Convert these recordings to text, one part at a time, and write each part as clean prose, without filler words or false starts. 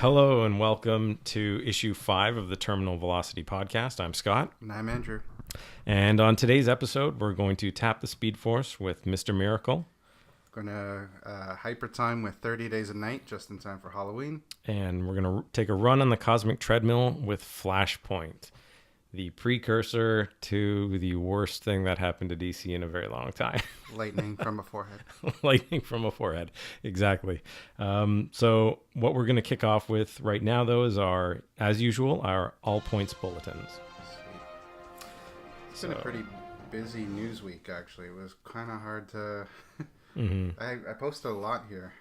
Hello and welcome to issue 5 of the Terminal Velocity podcast. I'm Scott. And I'm Andrew. And on today's episode, we're going to tap the Speed Force with Mr. Miracle. Going to HyperTime with 30 Days a Night just in time for Halloween. And we're going to take a run on the Cosmic Treadmill with Flashpoint, the precursor to the worst thing that happened to DC in a very long time. Lightning from a forehead. Lightning from a forehead. Exactly. So what we're going to kick off with right now, though, is as usual, our all points bulletins. Sweet. It's been a pretty busy news week, actually. It was kind of hard to... I posted a lot here.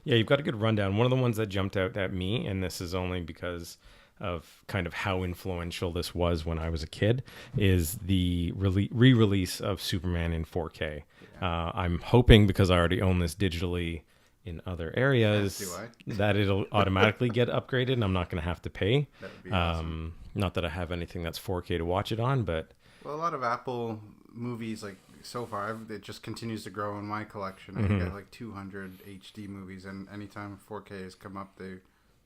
Yeah, you've got a good rundown. One of the ones that jumped out at me, and this is only because of kind of how influential this was when I was a kid, is the re-release of Superman in 4K. I'm hoping, because I already own this digitally in other areas, that it'll automatically get upgraded and I'm not going to have to pay. That would be awesome. Not that I have anything that's 4K to watch it on, but... Well, a lot of Apple movies, like so far, it just continues to grow in my collection. I got like 200 HD movies, and anytime 4K has come up, they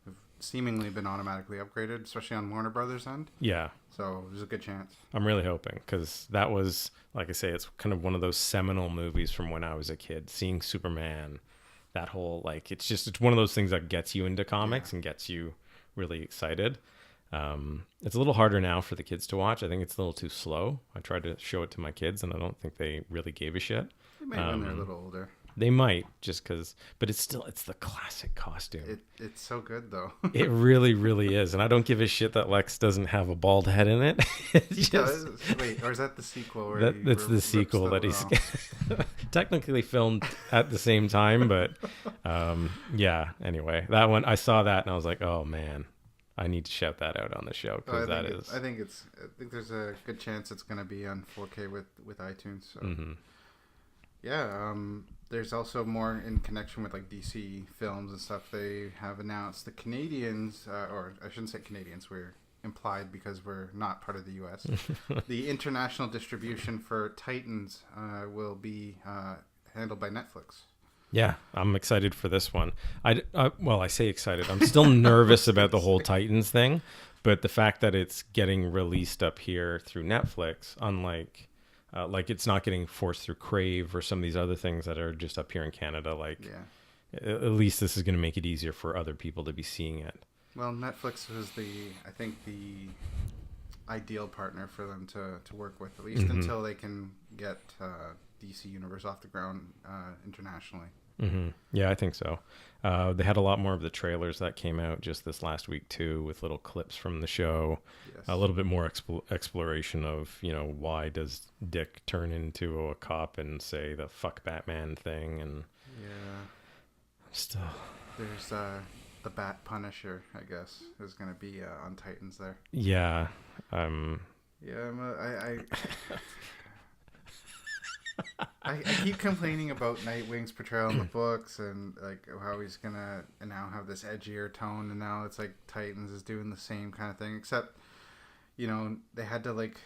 have seemingly been automatically upgraded, especially on Warner Brothers' end. Yeah. So there's a good chance. I'm really hoping, because that was, like I say, it's kind of one of those seminal movies from when I was a kid. Seeing Superman, that whole, like, it's one of those things that gets you into comics and gets you really excited. It's a little harder now for the kids to watch. I think it's a little too slow. I tried to show it to my kids, and I don't think they really gave a shit. They might when they're a little older. They might, just because, but it's the classic costume. It's so good, though. It really, really is. And I don't give a shit that Lex doesn't have a bald head in it. Wait, or is that the sequel? That's the sequel that he's technically filmed at the same time. But yeah, anyway, that one, I saw that and I was like, oh man, I need to shout that out on the show, because I think there's a good chance it's going to be on 4K with iTunes. So. Yeah, there's also more in connection with like DC films and stuff. They have announced the Canadians, or I shouldn't say Canadians, we're implied because we're not part of the U.S. The international distribution for Titans will be handled by Netflix. Yeah, I'm excited for this one. I say excited. I'm still nervous about the whole Titans thing, but the fact that it's getting released up here through Netflix, unlike it's not getting forced through Crave or some of these other things that are just up here in Canada. At least this is going to make it easier for other people to be seeing it. Well, Netflix was the ideal partner for them to work with, at least until they can get DC Universe off the ground internationally. Yeah, I think so. They had a lot more of the trailers that came out just this last week too, with little clips from the show. Yes. A little bit more exploration of, why does Dick turn into a cop and say the "fuck Batman" thing, and there's the Bat Punisher, I guess, is going to be on Titans there. Yeah. I keep complaining about Nightwing's portrayal in the books and like how he's gonna now have this edgier tone, and now it's like Titans is doing the same kind of thing, except they had to like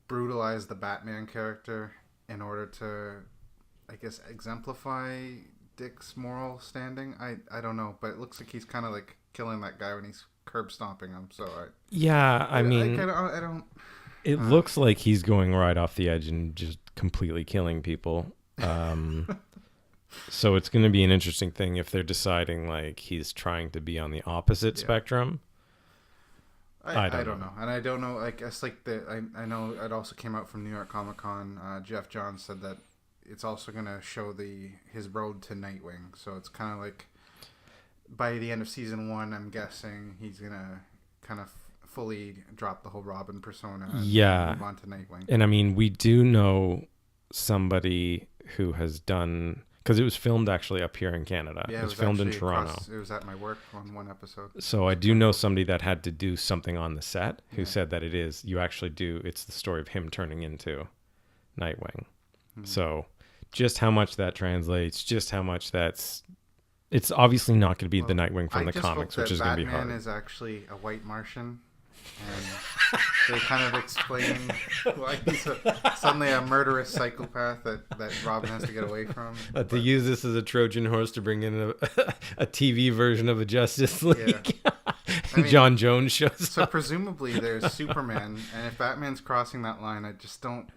brutalize the Batman character in order to, I guess, exemplify Dick's moral standing. I don't know, but it looks like he's kind of like killing that guy when he's curb stomping him. So I don't. It looks like he's going right off the edge and just completely killing people. So it's going to be an interesting thing if they're deciding like he's trying to be on the opposite spectrum. I don't know. And I don't know, I guess like I know it also came out from New York Comic Con. Jeff Johns said that it's also going to show his road to Nightwing. So it's kind of like by the end of season 1, I'm guessing he's going to kind of fully drop the whole Robin persona and move on to Nightwing. And I mean, we do know somebody who has done, because it was filmed actually up here in Canada. Yeah, it was filmed in Toronto. It was at my work on one episode. So I do know somebody that had to do something on the set who said that it's the story of him turning into Nightwing. So just how much that translates, just how much it's obviously not going to be the Nightwing from the comics, which is going to be hard. Batman is actually a white Martian And they kind of explain why he's suddenly a murderous psychopath that Robin has to get away from. To use this as a Trojan horse to bring in a TV version of a Justice League. Yeah. I mean, John Jones shows so up. Presumably there's Superman, and if Batman's crossing that line, I just don't...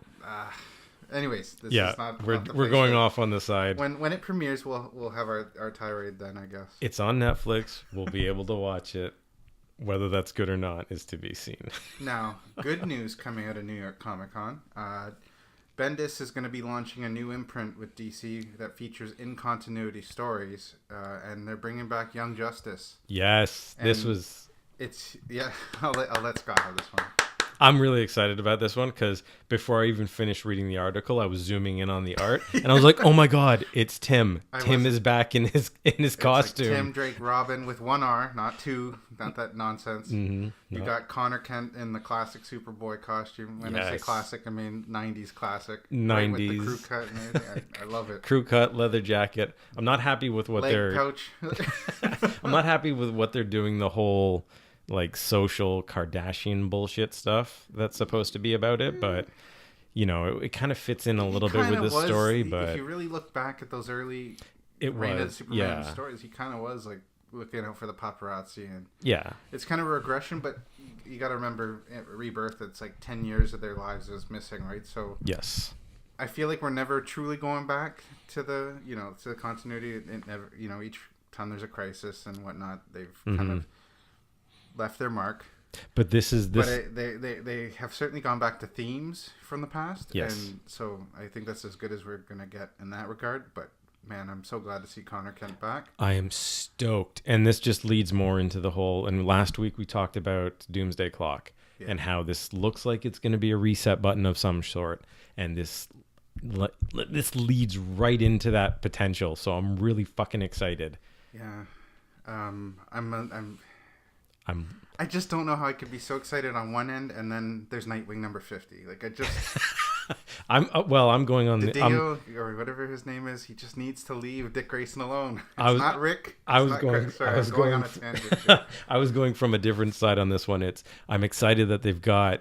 Anyways, this is not we're going off on the side. When it premieres, we'll have our tirade then, I guess. It's on Netflix. We'll be able to watch it. Whether that's good or not is to be seen. Now, good news coming out of New York Comic Con. Bendis is going to be launching a new imprint with DC that features in-continuity stories, and they're bringing back Young Justice. Yes, and I'll let Scott have this one. I'm really excited about this one because before I even finished reading the article, I was zooming in on the art, and I was like, "Oh my God, it's Tim! Tim is back in his costume." Like Tim Drake Robin with one R, not two, not that nonsense. Mm-hmm. You got Connor Kent in the classic Superboy costume. When I say classic, I mean 90s classic. 90s. Right, with the crew cut and everything. I love it. Crew cut, leather jacket. I'm not happy with what they're. Couch. I'm not happy with what they're doing. The whole like social Kardashian bullshit stuff that's supposed to be about it, but you know, it kind of fits in a little bit with this story. But if you really look back at those early Reign of Superman stories, he kind of was like looking out for the paparazzi, and it's kind of a regression. But you got to remember, at Rebirth, it's like 10 years of their lives is missing, right? So yes, I feel like we're never truly going back to the to the continuity. It never, each time there's a crisis and whatnot, they've kind of left their mark. But this. But they have certainly gone back to themes from the past. Yes. And so I think that's as good as we're gonna get in that regard. But man, I'm so glad to see Connor Kent back. I am stoked, and this just leads more into the whole. And last week we talked about Doomsday Clock and how this looks like it's going to be a reset button of some sort, and this leads right into that potential. So I'm really fucking excited. Yeah. I just don't know how I could be so excited on one end, and then there's Nightwing number 50. Like, I just... I'm going on the... or whatever his name is, he just needs to leave Dick Grayson alone. Not Rick. I was going on a tangent. I was going from a different side on this one. I'm excited that they've got,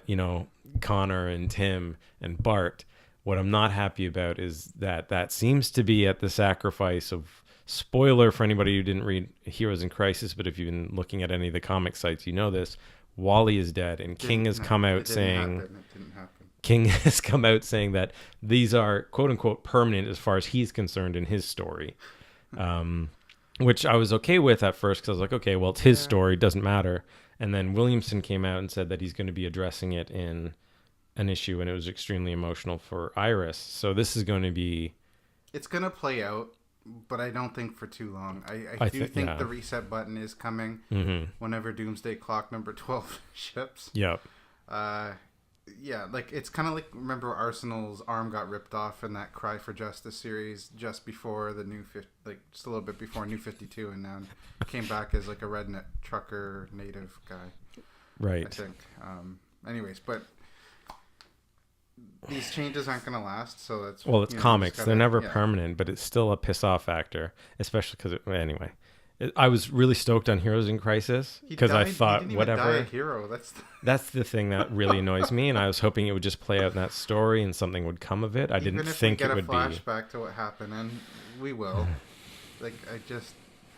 Connor and Tim and Bart. What I'm not happy about is that seems to be at the sacrifice of... Spoiler for anybody who didn't read Heroes in Crisis, but if you've been looking at any of the comic sites, you know this. Wally is dead, and King has come out saying... It didn't happen. King has come out saying that these are, quote-unquote, permanent as far as he's concerned in his story. Which I was okay with at first, because I was like, okay, well, it's his story, doesn't matter. And then Williamson came out and said that he's going to be addressing it in an issue, and it was extremely emotional for Iris. So this is going to be... It's going to play out. But I don't think for too long. I do think the reset button is coming whenever Doomsday Clock number 12 ships. Yep. Like it's kind of like, remember Arsenal's arm got ripped off in that Cry for Justice series just before the new just a little bit before New 52, and now came back as like a redneck trucker native guy. Right. I think. Anyways, but these changes aren't going to last, so that's... Well, it's comics. They're never permanent, but it's still a piss-off factor, especially because... Anyway, I was really stoked on Heroes in Crisis, because I thought, he didn't whatever... Even die a hero. That's the thing that really annoys me, and I was hoping it would just play out in that story and something would come of it. I didn't think it would be... Even if we get a flashback to what happened, and we will.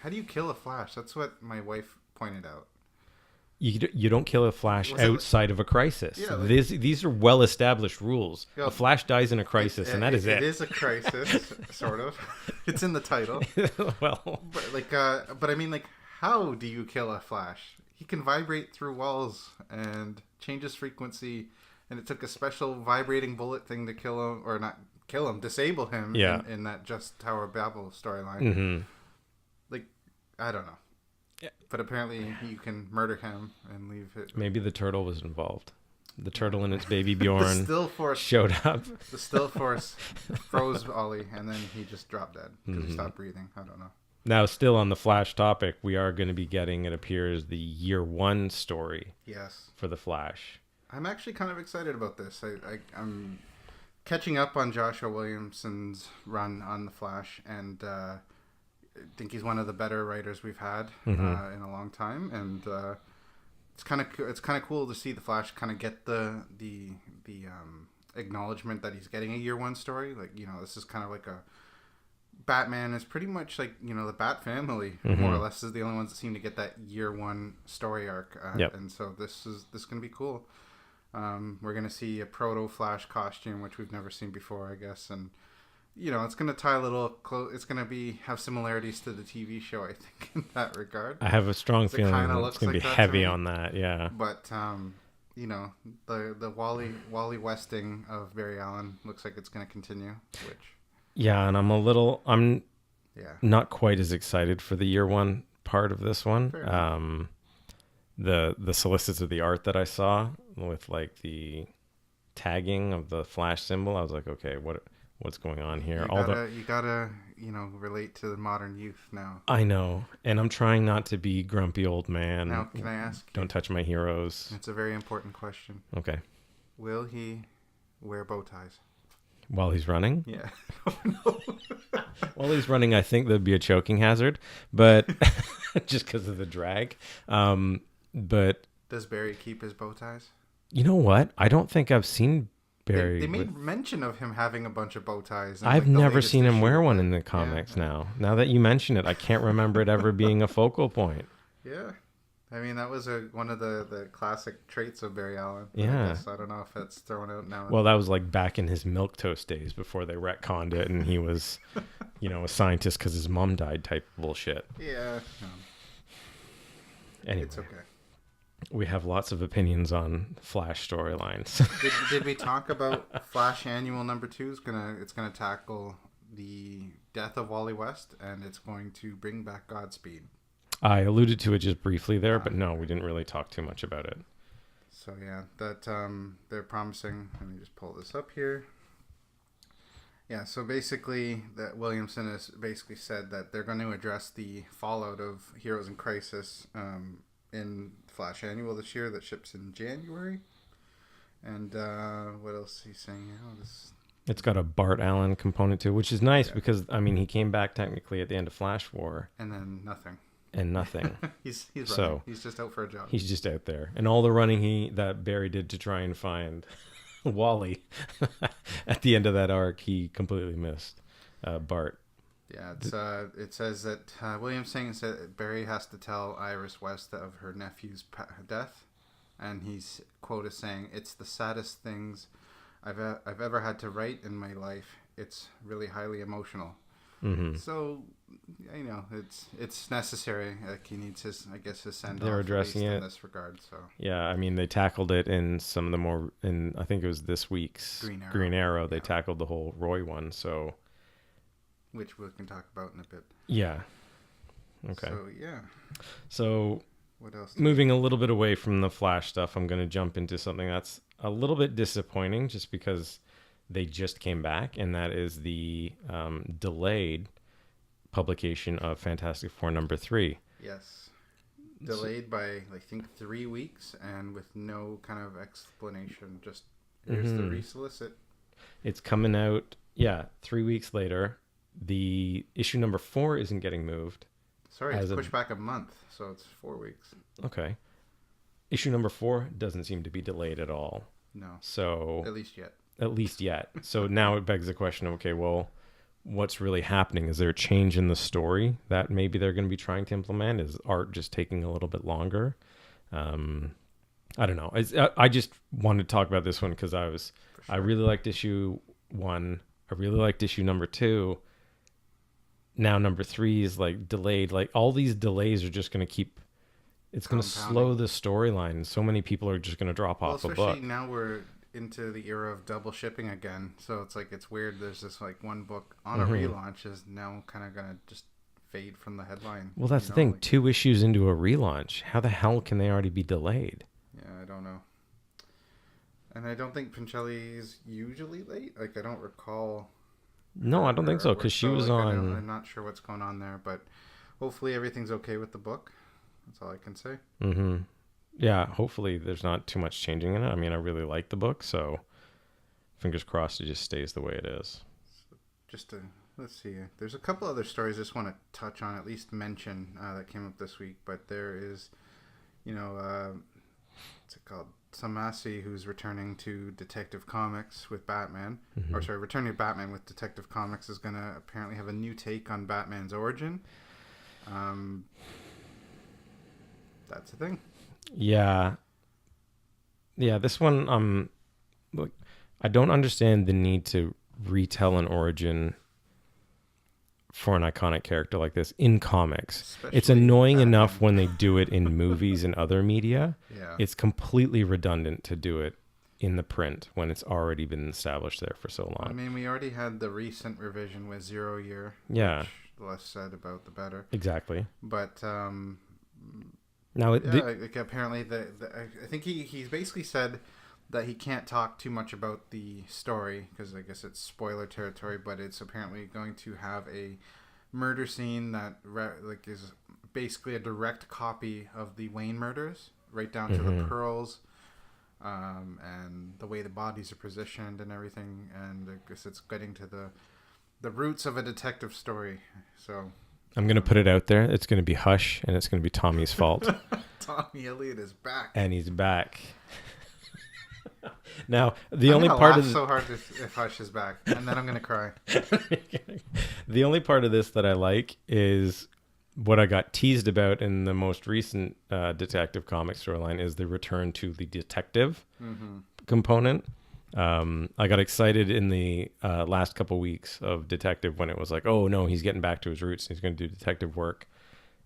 How do you kill a Flash? That's what my wife pointed out. You don't kill a Flash outside of a crisis. Yeah, these are well-established rules. Yeah, a Flash dies in a crisis, and that is it. It is a crisis, sort of. It's in the title. Well, but I mean, how do you kill a Flash? He can vibrate through walls and change his frequency, and it took a special vibrating bullet thing to kill him, or not kill him, disable him. In that Just Tower of Babel storyline. Mm-hmm. I don't know. Yeah. But apparently you can murder him and leave it. Maybe the turtle was involved. The turtle and its baby Bjorn the still force showed up. The still force froze Ollie, and then he just dropped dead because he stopped breathing. I don't know. Now, still on the Flash topic, we are going to be getting, it appears, the year one story. Yes. For the Flash. I'm actually kind of excited about this. I'm catching up on Joshua Williamson's run on the Flash, and I think he's one of the better writers we've had in a long time. And it's kind of cool to see the Flash kind of get the acknowledgement that he's getting a year one story. Like, you know, this is kind of like a Batman is pretty much like, you know, the Bat family more or less is the only ones that seem to get that year one story arc. And so this is going to be cool. We're going to see a proto Flash costume, which we've never seen before, I guess, and you know, it's going to tie a little it's going to have similarities to the TV show, I think, in that regard. I have a strong feeling it's going to be heavy on that, yeah. But you know, the Wally Westing of Barry Allen looks like it's going to continue, which yeah, and I'm not quite as excited for the year one part of this one. The solicits of the art that I saw with like the tagging of the Flash symbol, I was like, okay, what's going on here? You gotta, you know, relate to the modern youth now. I know, and I'm trying not to be grumpy old man. Now, can I ask? Don't touch my heroes. It's a very important question. Okay. Will he wear bow ties? While he's running? Yeah. While he's running, I think there'd be a choking hazard, but just because of the drag. But does Barry keep his bow ties? You know what? I don't think I've seen Barry. They made mention of him having a bunch of bow ties. I've never seen him wear one in the comics. Yeah. Now that you mention it, I can't remember it ever being a focal point. Yeah. I mean, that was one of the classic traits of Barry Allen. Yeah. I don't know if that's thrown out now. Well, that was like back in his milquetoast days before they retconned it and he was, you know, a scientist because his mom died type bullshit. Yeah. No. Anyway. It's okay. We have lots of opinions on Flash storylines. did we talk about Flash Annual number 2? It's gonna tackle the death of Wally West, and it's going to bring back Godspeed. I alluded to it just briefly there, but no, we didn't really talk too much about it. So yeah, that they're promising. Let me just pull this up here. Yeah, so basically, that Williamson has basically said that they're going to address the fallout of Heroes in Crisis in Flash Annual this year that ships in January. And what else is he saying here? It's got a Bart Allen component to it, which is nice because, I mean, he came back technically at the end of Flash War. And then nothing. he's running. So he's just out for a job. He's just out there. And all the running that Barry did to try and find Wally at the end of that arc, he completely missed Bart. Yeah, it says that Williamson said that Barry has to tell Iris West of her nephew's death, and he's quoted saying, "It's the saddest things I've ever had to write in my life. It's really highly emotional." Mm-hmm. So, you know, it's necessary. Like he needs his send off. They're addressing it in this regard. So yeah, I mean they tackled it in some of the more I think it was this week's Green Arrow. They tackled the whole Roy one. So. Which we can talk about in a bit. Yeah. Okay. So, yeah. So, what else? Moving a little bit away from the Flash stuff, I'm going to jump into something that's a little bit disappointing just because they just came back, and that is the delayed publication of Fantastic Four number 3. Yes. Delayed by, I think, 3 weeks, and with no kind of explanation. Just, here's the resolicit. It's coming out, 3 weeks later. The issue number 4 isn't getting moved. Sorry, it's pushed back a month, so it's 4 weeks. Okay. Issue number 4 doesn't seem to be delayed at all. No. So at least yet. So now it begs the question of, okay, well, what's really happening? Is there a change in the story that maybe they're going to be trying to implement? Is art just taking a little bit longer? I don't know. I just wanted to talk about this one because I really liked issue 1. I really liked issue number 2. Now number 3 is like delayed. Like all these delays are just going to keep. It's going to slow the storyline. So many people are just going to drop off the book. Especially now we're into the era of double shipping again. So it's like it's weird. There's this like one book on a relaunch is now kind of going to just fade from the headline. Well, that's the thing. Like, 2 issues into a relaunch. How the hell can they already be delayed? Yeah, I don't know. And I don't think Pincelli is usually late. Like I don't recall. No, I don't think so, because she was on... I'm not sure what's going on there, but hopefully everything's okay with the book. That's all I can say. Mm-hmm. Yeah, hopefully there's not too much changing in it. I mean, I really like the book, so fingers crossed it just stays the way it is. So let's see. There's a couple other stories I just want to touch on, at least mention, that came up this week, but there is, it called? Samasi, who's returning to Detective Comics with Batman, returning to Batman with Detective Comics, is going to apparently have a new take on Batman's origin. That's the thing. Yeah. Yeah, this one, look, I don't understand the need to retell an origin for an iconic character like this in comics. Especially it's annoying Batman. Enough when they do it in movies and other media. Yeah. It's completely redundant to do it in the print when it's already been established there for so long. I mean, we already had the recent revision with 0 Year. Yeah. Which the less said about the better. Exactly. But now, apparently, I think he's basically said that he can't talk too much about the story because I guess it's spoiler territory, but it's apparently going to have a murder scene that is basically a direct copy of the Wayne murders, right down to the pearls, and the way the bodies are positioned and everything. And I guess it's getting to the roots of a detective story. So I'm going to put it out there. It's going to be Hush, and it's going to be Tommy's fault. Tommy Elliott is back. And he's back. Now, the only part of so hard if Hush is back, and then I'm going to cry. The only part of this that I like is what I got teased about in the most recent Detective Comics storyline is the return to the detective component. I got excited in the last couple weeks of Detective when it was like, oh no, he's getting back to his roots. He's going to do detective work.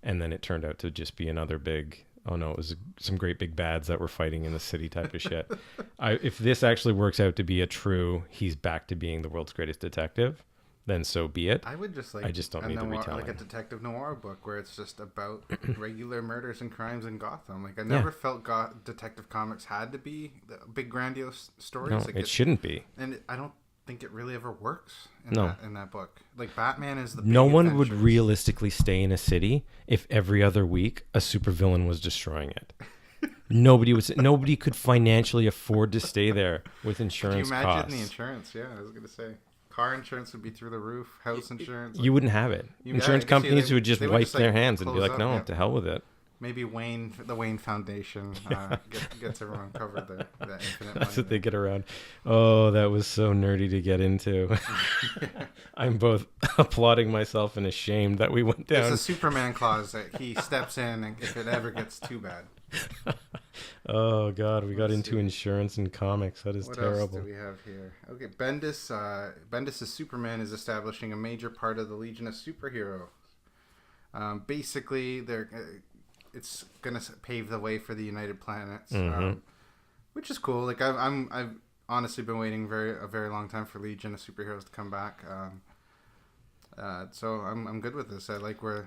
And then it turned out to just be another big, oh no, it was some great big bads that were fighting in the city type of shit. If this actually works out to be a true, he's back to being the world's greatest detective, then so be it. I would just I just don't need the retelling. Like a detective noir book where it's just about regular murders and crimes in Gotham. Like I never felt Detective Comics had to be big grandiose stories. No, like it shouldn't be. And I don't think it really ever works in that book. Like Batman is the big no one adventures. would realistically stay in a city if every other week a supervillain was destroying it. Nobody could financially afford to stay there with insurance costs. Can you imagine the insurance? Yeah, I was gonna say. Car insurance would be through the roof. House insurance. You wouldn't have it. Insurance companies would just wipe their hands and be like, no, to hell with it. Maybe the Wayne Foundation gets everyone covered there. That infinite That's money what they get around. Oh, that was so nerdy to get into. I'm both applauding myself and ashamed that we went down. There's a Superman clause that he steps in if it ever gets too bad. Oh God, we got into insurance and comics. That is terrible. What else do we have here? Okay, Bendis' Superman is establishing a major part of the Legion of Superheroes. Basically, it's gonna pave the way for the United Planets, which is cool. Like I've honestly been waiting a very long time for Legion of Superheroes to come back. So I'm good with this. I like where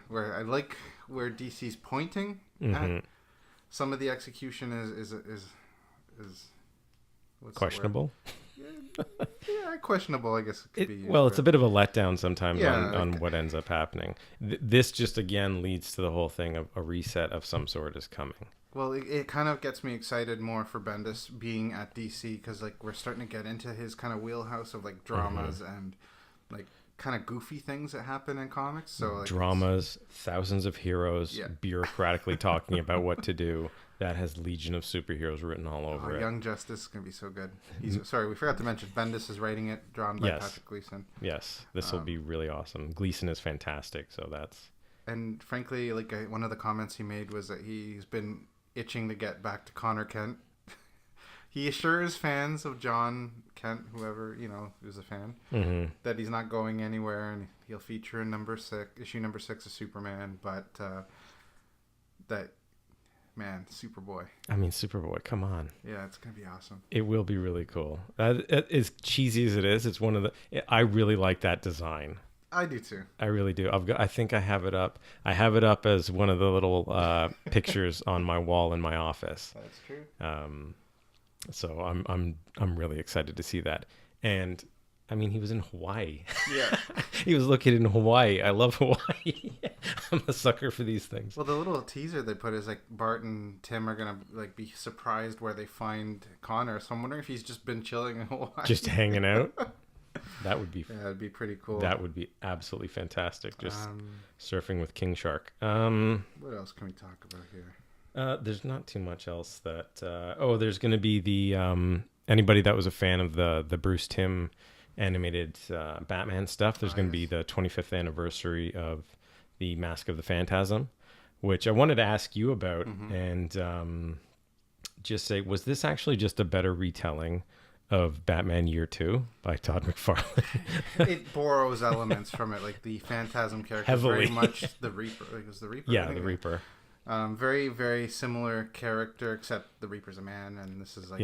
DC's pointing at. Some of the execution is questionable. Yeah, questionable. I guess it could be. Well, it's a bit of a letdown sometimes on what ends up happening. This just again leads to the whole thing of a reset of some sort is coming. Well, it kind of gets me excited more for Bendis being at DC because like we're starting to get into his kind of wheelhouse of like dramas and like kind of goofy things that happen in comics. So like dramas, thousands of heroes bureaucratically talking about what to do. That has Legion of Superheroes written all over it. Young Justice is going to be so good. Sorry, we forgot to mention Bendis is writing it, drawn by Patrick Gleason. Yes, this will be really awesome. Gleason is fantastic, so that's... And frankly, like one of the comments he made was that he's been itching to get back to Connor Kent. He assures fans of John Kent, whoever, who's a fan, that he's not going anywhere and he'll feature in issue number 6 of Superman, but that... Man, Superboy. I mean, Superboy, come on. Yeah, it's going to be awesome. It will be really cool. As cheesy as it is, it's one of the... I really like that design. I do too. I really do. I think I have it up. I have it up as one of the little pictures on my wall in my office. That's true. So I'm really excited to see that. And I mean, he was in Hawaii. Yeah. He was located in Hawaii. I love Hawaii. I'm a sucker for these things. Well, the little teaser they put is like Bart and Tim are going to like be surprised where they find Connor. So I'm wondering if he's just been chilling in Hawaii. Just hanging out. That would be... Yeah, that'd be pretty cool. That would be absolutely fantastic. Just surfing with King Shark. What else can we talk about here? There's not too much else that. There's going to be the anybody that was a fan of the Bruce Timm animated Batman stuff. There's going to be the 25th anniversary of the Mask of the Phantasm, which I wanted to ask you about, and just say, was this actually just a better retelling of Batman Year 2 by Todd McFarlane? It borrows elements from it, like the Phantasm character, Heavily. very much the Reaper. Like, was the Reaper? Yeah, the Reaper. Very, very similar character, except the Reaper's a man, and this is like,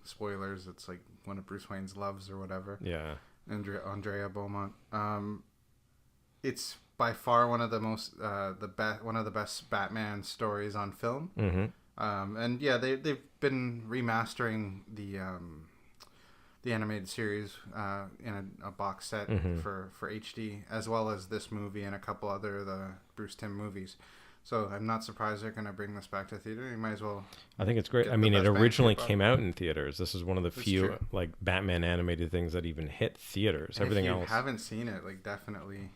spoilers. It's like one of Bruce Wayne's loves or whatever. Yeah. Andrea Beaumont. It's by far one of the most, one of the best Batman stories on film. Mm-hmm. And yeah, they've been remastering the animated series in a box set for HD, as well as this movie and a couple other of the Bruce Timm movies. So I'm not surprised they're going to bring this back to theater. You might as well. I think it's great. I mean, it originally came out in theaters. This is one of the few like Batman animated things that even hit theaters. And everything if you else. haven't seen it, like definitely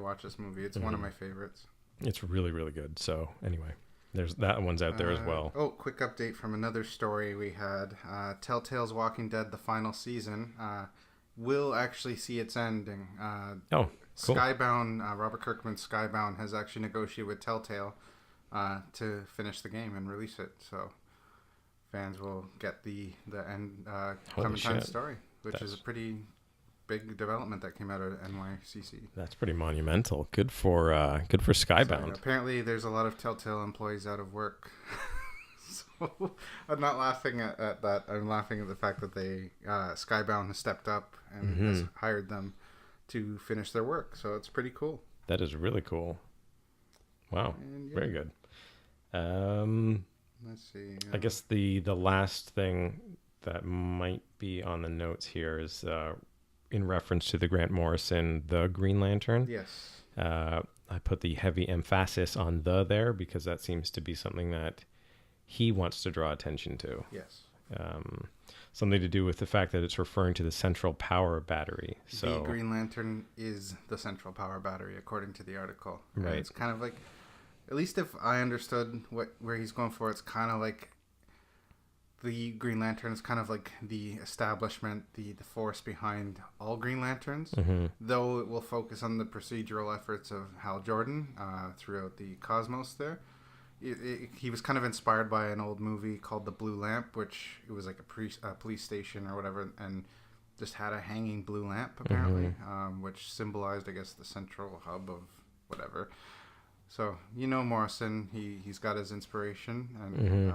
watch this movie. It's one of my favorites. It's really, really good. So anyway, there's that one's out there as well. Oh, quick update from another story we had. Telltale's Walking Dead, the final season, will actually see its ending. Cool. Skybound, Robert Kirkman's Skybound has actually negotiated with Telltale to finish the game and release it. So fans will get the end Clementine story, which is a pretty big development that came out of NYCC. That's pretty monumental. Good for Skybound. So, apparently, there's a lot of Telltale employees out of work. So I'm not laughing at that. I'm laughing at the fact that they Skybound has stepped up and has hired them to finish their work. So it's pretty cool. That is really cool. Wow, very good. Let's see. I guess the last thing that might be on the notes here is in reference to the Grant Morrison, the Green Lantern. Yes. I put the heavy emphasis on the there because that seems to be something that he wants to draw attention to. Yes. Something to do with the fact that it's referring to the central power battery. So the Green Lantern is the central power battery, according to the article. Right. And it's kind of like, at least if I understood where he's going for, it's kind of like the Green Lantern is kind of like the establishment, the force behind all Green Lanterns, though it will focus on the procedural efforts of Hal Jordan throughout the cosmos there. He was kind of inspired by an old movie called The Blue Lamp, which it was like a police station or whatever, and just had a hanging blue lamp, apparently, which symbolized, I guess, the central hub of whatever. So, Morrison, he's got his inspiration, and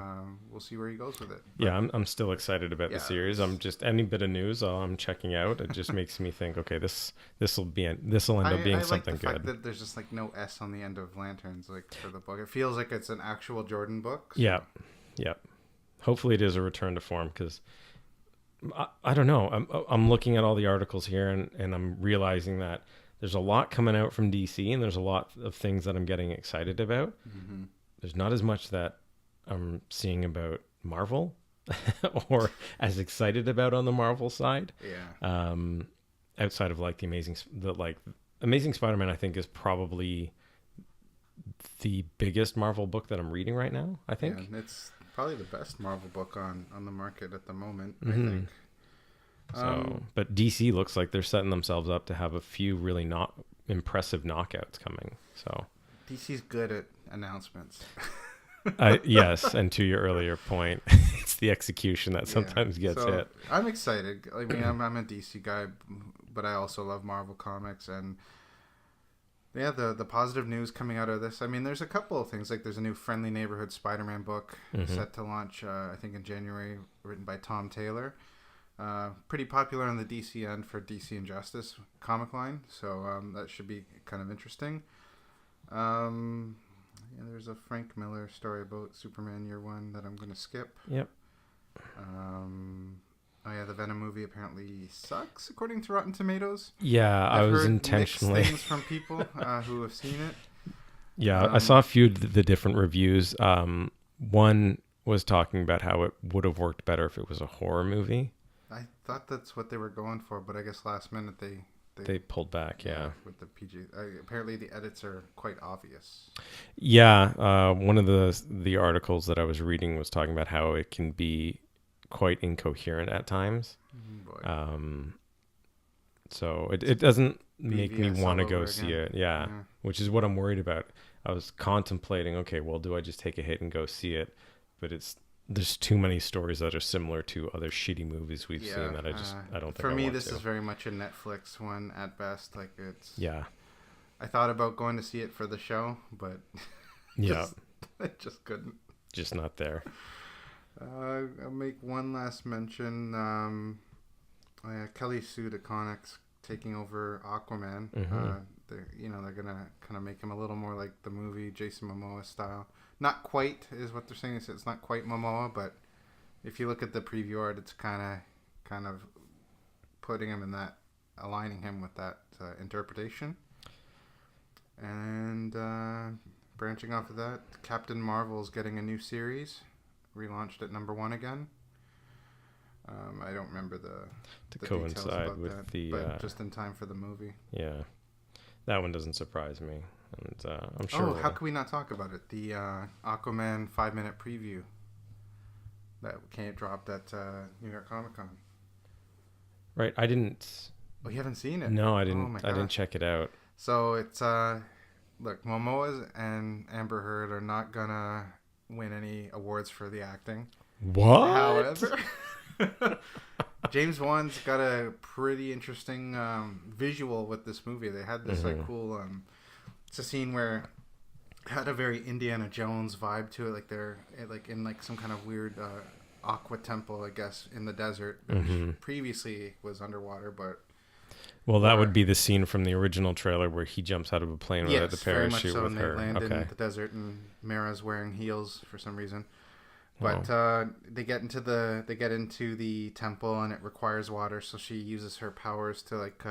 we'll see where he goes with it. But, yeah, I'm still excited about the series. I'm just any bit of news I'm checking out. It just makes me think, okay, this will end up being something good. I like the fact that there's just like no S on the end of lanterns, like for the book. It feels like it's an actual Jordan book. So. Yeah. Hopefully, it is a return to form because I don't know. I'm looking at all the articles here, and I'm realizing that there's a lot coming out from DC, and there's a lot of things that I'm getting excited about. There's not as much that I'm seeing about Marvel or as excited about on the Marvel side. Yeah. Outside of like Amazing Spider-Man, I think is probably the biggest Marvel book that I'm reading right now. I think it's probably the best Marvel book on the market at the moment. I think. So, but DC looks like they're setting themselves up to have a few really not impressive knockouts coming. So DC's good at announcements. Yes, and to your earlier point, it's the execution that sometimes gets hit. I'm excited. I mean, I'm a DC guy, but I also love Marvel comics, and the positive news coming out of this. I mean, there's a couple of things. Like there's a new Friendly Neighborhood Spider-Man book set to launch, I think in January, written by Tom Taylor. Pretty popular on the DC end for DC Injustice comic line, so that should be kind of interesting. There's a Frank Miller story about Superman Year 1 that I'm going to skip. Yep. The Venom movie apparently sucks, according to Rotten Tomatoes. Yeah, I was heard intentionally mixed things from people who have seen it. Yeah, I saw a few of the different reviews. One was talking about how it would have worked better if it was a horror movie. I thought that's what they were going for, but I guess last minute they they pulled back. Yeah. With the PG, apparently the edits are quite obvious. Yeah. One of the articles that I was reading was talking about how it can be quite incoherent at times. So it doesn't make me want to go see it. Yeah. Which is what I'm worried about. I was contemplating, okay, well, do I just take a hit and go see it? But there's too many stories that are similar to other shitty movies we've seen that I don't think for me this is very much a Netflix one at best. Like it's I thought about going to see it for the show, but I just couldn't. Just not there. I'll make one last mention. Kelly Sue DeConnick's taking over Aquaman. They're gonna kind of make him a little more like the movie, Jason Momoa style. Not quite is what they're saying. It's not quite Momoa, but if you look at the preview art, it's kind of putting him in that, aligning him with that interpretation. And branching off of that, Captain Marvel's getting a new series, relaunched at #1 again. I don't remember the coincide about with that, but just in time for the movie. Yeah, that one doesn't surprise me, and I'm sure. Oh, how can we not talk about it? The Aquaman 5-minute preview that dropped at New York Comic Con. Right, I didn't. Oh, you haven't seen it? No, I didn't. I didn't check it out. So it's look, Momoa and Amber Heard are not gonna win any awards for the acting. What? However. James Wan's got a pretty interesting visual with this movie. They had this like cool it's a scene where it had a very Indiana Jones vibe to it, like they're like in like some kind of weird aqua temple, I guess, in the desert, which previously was underwater. But that would be the scene from the original trailer where he jumps out of a plane without the parachute so, with and her. They land in the desert, and Mara's wearing heels for some reason. But they get into the temple, and it requires water, so she uses her powers to like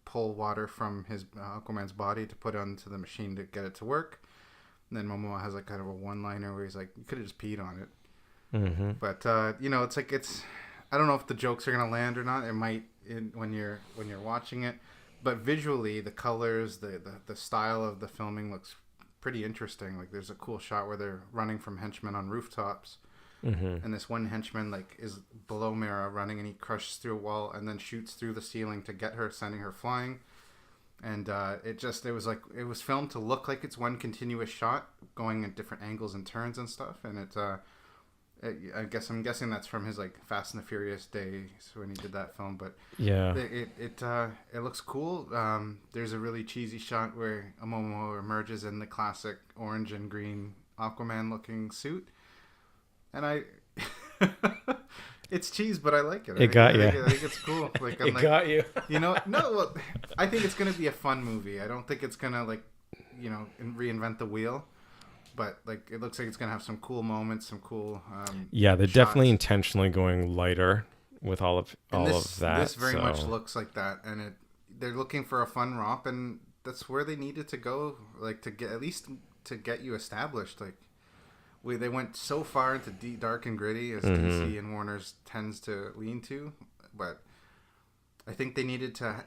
pull water from his Aquaman's body to put onto the machine to get it to work. And then Momoa has like kind of a one-liner where he's like, "You could have just peed on it." But it's like I don't know if the jokes are gonna land or not. It might when you're watching it, but visually the colors, the style of the filming looks pretty interesting. Like there's a cool shot where they're running from henchmen on rooftops. And this one henchman like is below Mara running, and he crushes through a wall and then shoots through the ceiling to get her, sending her flying. And it was filmed to look like it's one continuous shot going at different angles and turns and stuff. And I'm guessing that's from his like Fast and the Furious days when he did that film. But yeah, it looks cool. There's a really cheesy shot where Momoa emerges in the classic orange and green Aquaman looking suit. And it's cheese, but I like it. I think it's cool. Like it got you. Well, I think it's gonna be a fun movie. I don't think it's gonna reinvent the wheel, but like it looks like it's gonna have some cool moments, some cool. They're shots. definitely intentionally going lighter with all of that. This very much looks like that, and they're looking for a fun romp, and that's where they needed to go, like to get you established, like. They went so far into deep, dark and gritty as DC and Warner's tends to lean to, but I think they needed to,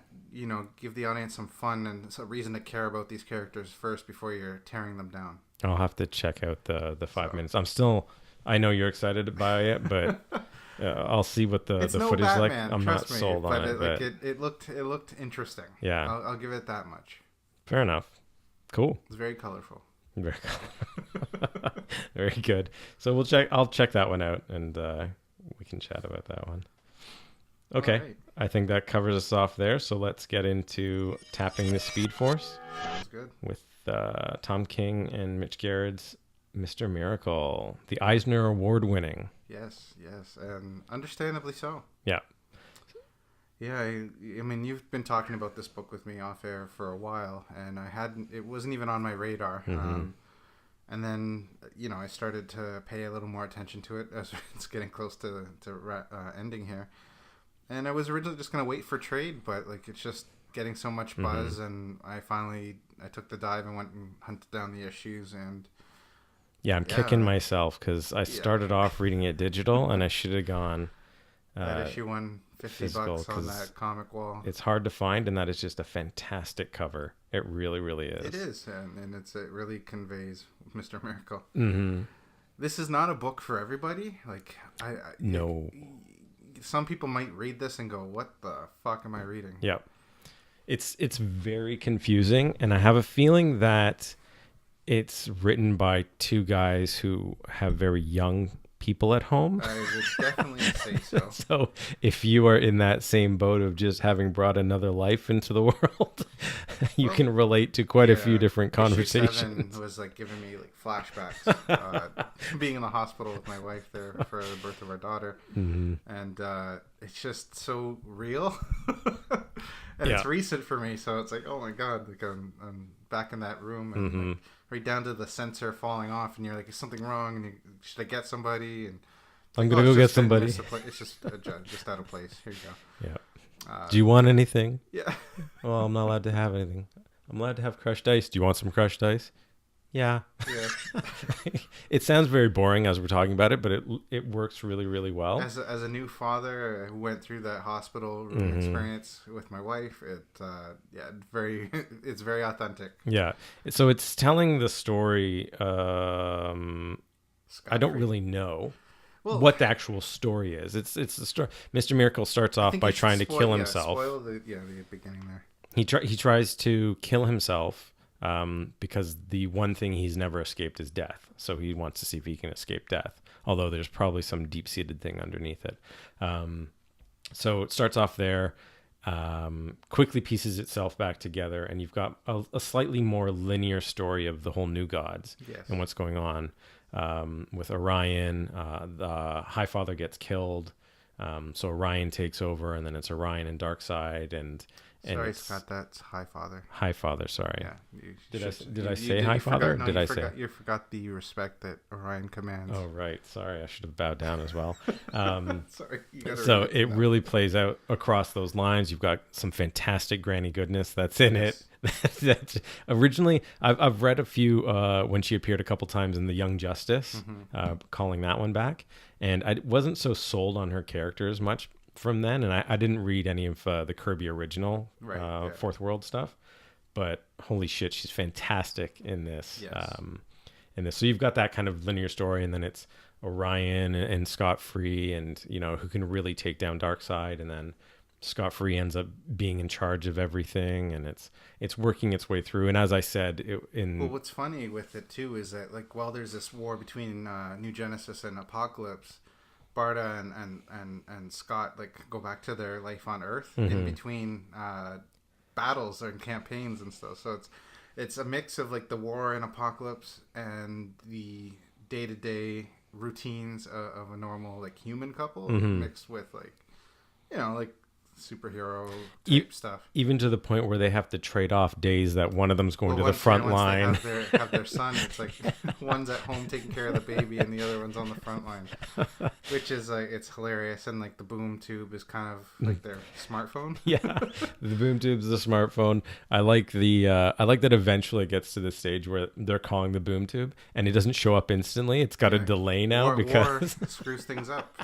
give the audience some fun and a reason to care about these characters first before you're tearing them down. I'll have to check out the 5 minutes. I know you're excited by it, but I'll see what the footage is like. I'm not sold on it, but it looked interesting. Yeah, I'll give it that much. Fair enough. Cool. It's very colorful. Very Very good. So I'll check that one out, and we can chat about that one. Okay. Right. I think that covers us off there. So let's get into Tapping the Speed Force. Sounds good. With Tom King and Mitch Garrett's Mr. Miracle, the Eisner Award winning. Yes, and understandably so. Yeah. Yeah, I mean, you've been talking about this book with me off air for a while, and it wasn't even on my radar. And then, I started to pay a little more attention to it as it's getting close to ending here. And I was originally just going to wait for trade, but like it's just getting so much buzz, and I took the dive and went and hunted down the issues. And I'm kicking myself because I started off reading it digital, and I should have gone That issue won $50 on that comic wall. It's hard to find, and that is just a fantastic cover. It really, really is. It is, and it really conveys Mr. Miracle. Mm-hmm. This is not a book for everybody. Like, no. Some people might read this and go, "What the fuck am I reading?" Yep. It's very confusing, and I have a feeling that it's written by two guys who have very young people at home. I would definitely say so. So if you are in that same boat of just having brought another life into the world, you can relate to quite a few different conversations. Issue 7 was like giving me like flashbacks. Being in the hospital with my wife there for the birth of our daughter, and it's just so real, and it's recent for me. So it's like, oh my god, like I'm back in that room, and like, right down to the sensor falling off, and you're like, is something wrong? And should I get somebody? And I'm gonna go get somebody. It's just a judge, just out of place. Here you go. Yeah. Do you want anything? Yeah. Well, I'm not allowed to have anything. I'm allowed to have crushed ice. Do you want some crushed ice? Yeah. It sounds very boring as we're talking about it, but it works really, really well. As a new father who went through that hospital experience with my wife, it's very authentic. Yeah. So it's telling the story. I don't really know what the actual story is. It's the story. Mr. Miracle starts off by trying to kill himself. Spoil the beginning there. He tries to kill himself. Because the one thing he's never escaped is death. So he wants to see if he can escape death, although there's probably some deep-seated thing underneath it. So it starts off there, quickly pieces itself back together, and you've got a slightly more linear story of the whole New Gods and what's going on. With Orion, the Highfather gets killed, so Orion takes over, and then it's Orion and Darkseid, and sorry, Scott, that's Highfather. Highfather, sorry. Yeah. Did I say Highfather? You forgot the respect that Orion commands. Oh, right. Sorry, I should have bowed down as well. Sorry. So it really plays out across those lines. You've got some fantastic granny goodness that's in it. That's originally, I've read a few when she appeared a couple times in The Young Justice, calling that one back, and I wasn't so sold on her character as much from then, and I didn't read any of the Kirby original Fourth World stuff, but holy shit, she's fantastic in this. So you've got that kind of linear story, and then it's Orion and Scott Free, and who can really take down Darkseid, and then Scott Free ends up being in charge of everything, and it's working its way through. And as I said, what's funny with it too is that like while there's this war between New Genesis and Apocalypse, Barda and Scott like go back to their life on Earth in between battles and campaigns and stuff. So it's a mix of like the war and Apocalypse and the day-to-day routines of a normal like human couple mixed with like like superhero type stuff. Even to the point where they have to trade off days that one of them's going to the front line. They have their son. It's like one's at home taking care of the baby and the other one's on the front line, which is like it's hilarious. And like the boom tube is kind of like their smartphone. Yeah, the boom tube's the smartphone. I like that eventually it gets to the stage where they're calling the boom tube and it doesn't show up instantly. It's got a delay now because war screws things up.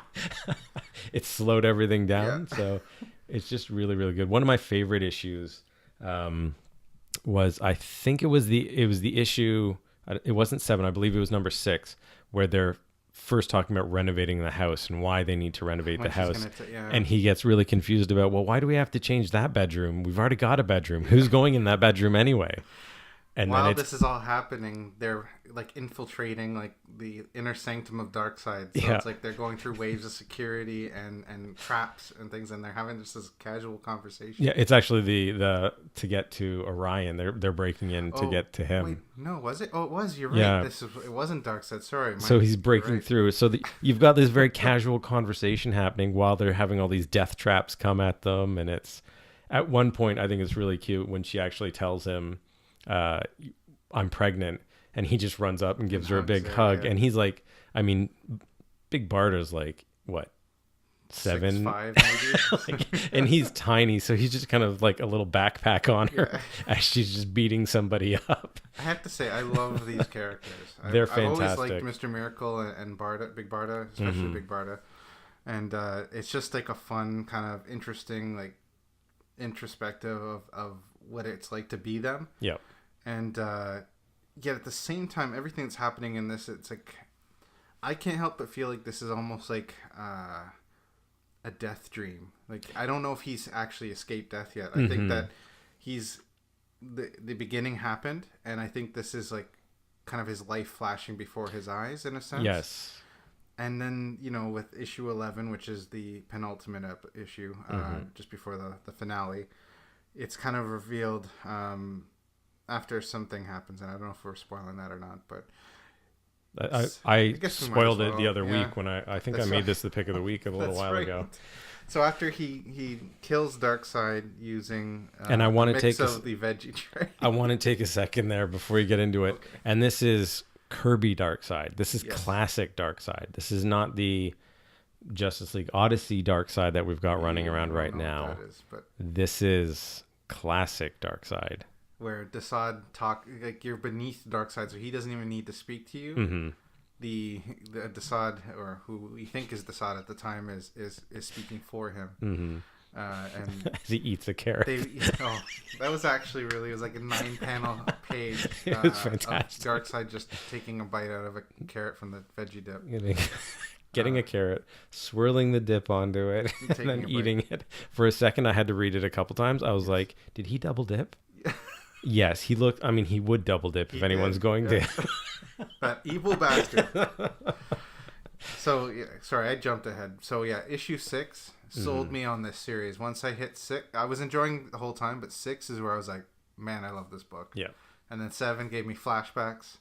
It's slowed everything down. So it's just really, really good. One of my favorite issues was, I think it was the issue, it wasn't 7, I believe it was number 6, where they're first talking about renovating the house and why they need to renovate the house. And he gets really confused about, well, why do we have to change that bedroom? We've already got a bedroom. Who's going in that bedroom anyway? And while this is all happening, they're like infiltrating like the inner sanctum of Darkseid. So it's like they're going through waves of security and traps and things, and they're having just this casual conversation. Yeah, it's actually the to get to Orion. They're breaking in to get to him. Wait, no, was it? Oh, it was. You're right. Yeah. It wasn't Darkseid. Sorry. So he's breaking through. So you've got this very casual conversation happening while they're having all these death traps come at them, and it's at one point I think it's really cute when she actually tells him, I'm pregnant, and he just runs up and gives her a big hug, and he's like, I mean, Big Barda's like what, 7, 6'5" maybe, and he's tiny, so he's just kind of like a little backpack on her as she's just beating somebody up. I have to say, I love these characters. They're fantastic. I've always liked Mr. Miracle and Barda, Big Barda, especially Big Barda. And it's just like a fun kind of interesting, like introspective of what it's like to be them. Yep. And yet at the same time, everything that's happening in this, it's like I can't help but feel like this is almost like a death dream. Like I don't know if he's actually escaped death yet. I think that he's the beginning happened, and I think this is like kind of his life flashing before his eyes in a sense. Yes. And then, you know, with issue 11, which is the penultimate issue, just before the finale, it's kind of revealed after something happens. And I don't know if we're spoiling that or not, but... I spoiled it the other week when I think I made this the pick of the week a little while ago. So after he kills Darkseid using and I want to take the veggie tray. I want to take a second there before you get into it. Okay. And this is Kirby Darkseid. This is classic Darkseid. This is not the Justice League Odyssey Darkseid that we've got running around right now. This is classic Darkseid. Where Desaad like you're beneath Darkseid, so he doesn't even need to speak to you. Mm-hmm. The Desaad, or who we think is Desaad at the time, is speaking for him. Mm-hmm. And as he eats a carrot. That was actually it was like a 9-panel page. It was fantastic. Of Darkseid just taking a bite out of a carrot from the veggie dip. Getting a carrot, swirling the dip onto it, and then eating it. For a second, I had to read it a couple times. I was like, did he double dip? Yes, he looked... I mean, he would double dip if anyone's going to. That evil bastard. So, sorry, I jumped ahead. So, issue 6 sold me on this series. Once I hit 6, I was enjoying the whole time, but 6 is where I was like, man, I love this book. Yeah. And then 7 gave me flashbacks.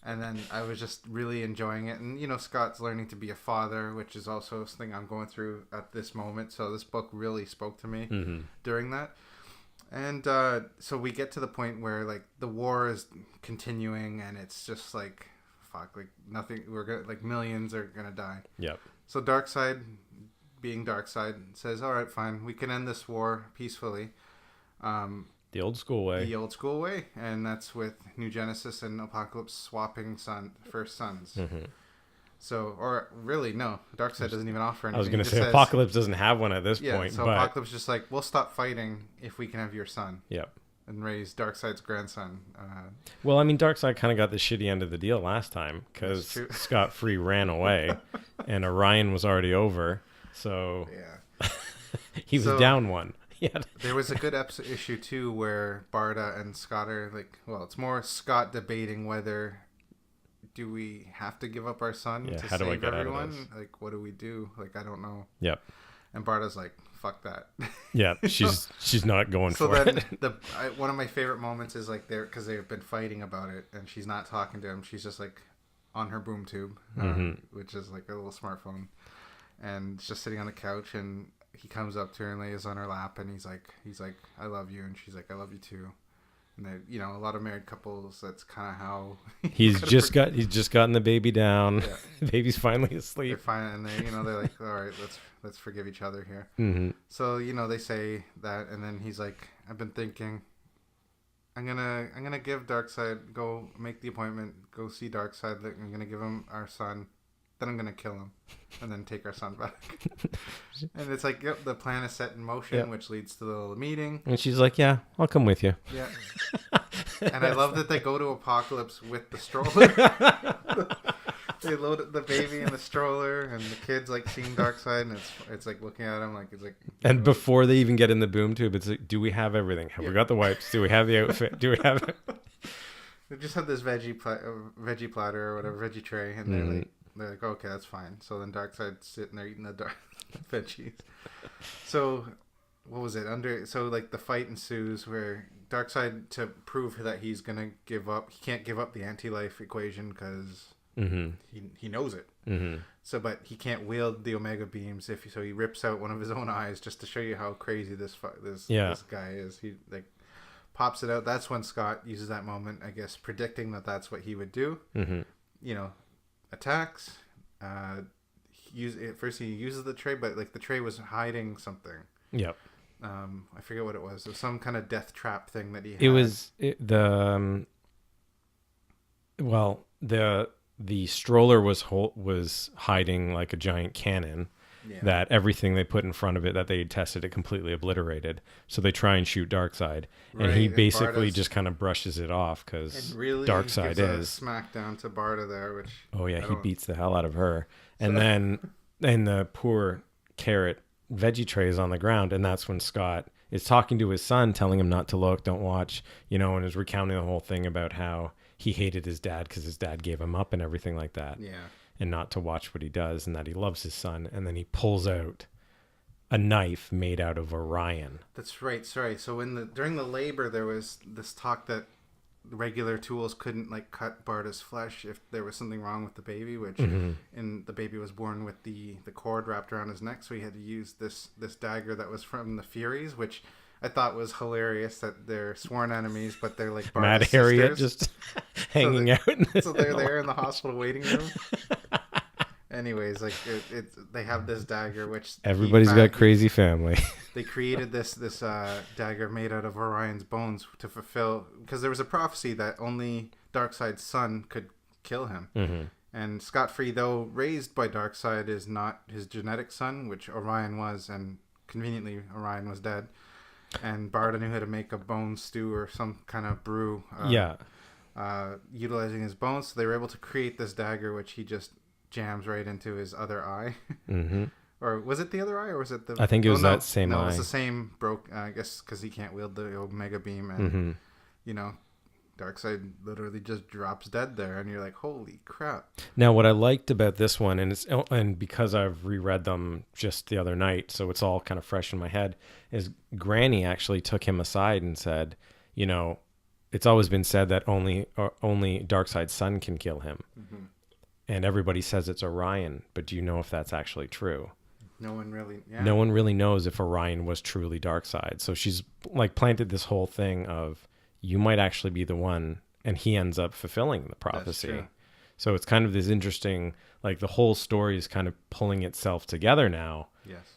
And then I was just really enjoying it. And, you know, Scott's learning to be a father, which is also something I'm going through at this moment. So this book really spoke to me during that. And so we get to the point where, like, the war is continuing, and it's just like, fuck, like, nothing, millions are gonna die. Yep. So Darkseid, being Darkseid, says, all right, fine, we can end this war peacefully. The old school way. And that's with New Genesis and Apocalypse swapping first sons. Mm-hmm. So, or really, no, Darkseid doesn't even offer anything. I was going to say, Apocalypse doesn't have one at this point. So Apocalypse just like, we'll stop fighting if we can have your son. Yep. And raise Darkseid's grandson. Well, I mean, Darkseid kind of got the shitty end of the deal last time because Scott Free ran away and Orion was already over. So he was down one. Yeah. There was a good issue too where Barda and Scott are like, well, it's more Scott debating whether do we have to give up our son to save everyone? Like, what do we do? Like, I don't know. Yep. And Barda's like, fuck that. Yeah, she's not going for it. So then one of my favorite moments is like because they've been fighting about it, and she's not talking to him. She's just like on her boom tube, which is like a little smartphone, and just sitting on the couch, and he comes up to her and lays on her lap, and he's like, I love you, and she's like, I love you too. And they, you know, a lot of married couples, that's kind of how he's just gotten the baby down. Yeah. The baby's finally asleep. They're fine, and they're like, all right, let's forgive each other here. Mm-hmm. So, you know, they say that, and then he's like, I've been thinking, I'm gonna give Darkseid, go make the appointment, go see Darkseid. I'm gonna give him our son. Then I'm gonna kill him, and then take our son back. And it's like, yep, the plan is set in motion, which leads to the little meeting. And she's like, "Yeah, I'll come with you." Yeah. And I love that they go to Apocalypse with the stroller. They load the baby in the stroller, and the kid's like seeing Darkseid, and it's like looking at him like it's like. And before they even get in the boom tube, it's like, do we have everything? Have we got the wipes? Do we have the outfit? Do we have it? They just have this veggie platter or whatever, veggie tray, and they're like, okay, that's fine. So then Darkseid's sitting there eating the veggies. So, what was it? So like the fight ensues where Darkseid, to prove that he's gonna give up, he can't give up the anti-life equation because he knows it. Mm-hmm. So, but he can't wield the Omega beams so he rips out one of his own eyes just to show you how crazy this guy is. He like pops it out. That's when Scott uses that moment, I guess, predicting that that's what he would do. Mm-hmm. You know. Attacks. First he uses the tray, but like the tray was hiding something. Yep. I forget what it was. It was some kind of death trap thing that he had. It was the stroller was hiding like a giant cannon, that everything they put in front of it that they tested, it completely obliterated. So they try and shoot Darkseid, and he basically just kind of brushes it off because really Darkseid is smackdown to Barda there, which he beats the hell out of her, and then the poor carrot veggie tray is on the ground, and that's when Scott is talking to his son, telling him not to look, don't watch, and is recounting the whole thing about how he hated his dad because his dad gave him up and everything like that. Yeah. And not to watch what he does, and that he loves his son. And then he pulls out a knife made out of Orion. That's right. Sorry. So during the labor, there was this talk that regular tools couldn't cut Barda's flesh if there was something wrong with the baby, which and the baby was born with the cord wrapped around his neck, so he had to use this dagger that was from the Furies, which I thought was hilarious that they're sworn enemies, but they're like Barda's Mad Harriet sisters. just hanging out. So they're there in the hospital waiting room. Anyways, they have this dagger, which everybody's got crazy family. They created this dagger made out of Orion's bones to fulfill, because there was a prophecy that only Darkseid's son could kill him. Mm-hmm. And Scott-Free, though raised by Darkseid, is not his genetic son, which Orion was, and conveniently Orion was dead. And Barda knew how to make a bone stew or some kind of brew. Utilizing his bones, so they were able to create this dagger, which he just jams right into his other eye. Mm-hmm. Or was it the other eye, or was it the... I think it was that same eye. No, it was the same I guess because he can't wield the Omega Beam, and, Darkseid literally just drops dead there, and you're like, holy crap. Now, what I liked about this one, and because I've reread them just the other night, so it's all kind of fresh in my head, is Granny actually took him aside and said, it's always been said that only Darkseid's son can kill him. Mm-hmm. And everybody says it's Orion, but do you know if that's actually true? No one really knows if Orion was truly Darkseid. So she's planted this whole thing of, you might actually be the one, and he ends up fulfilling the prophecy. So it's kind of this interesting, the whole story is kind of pulling itself together now. Yes.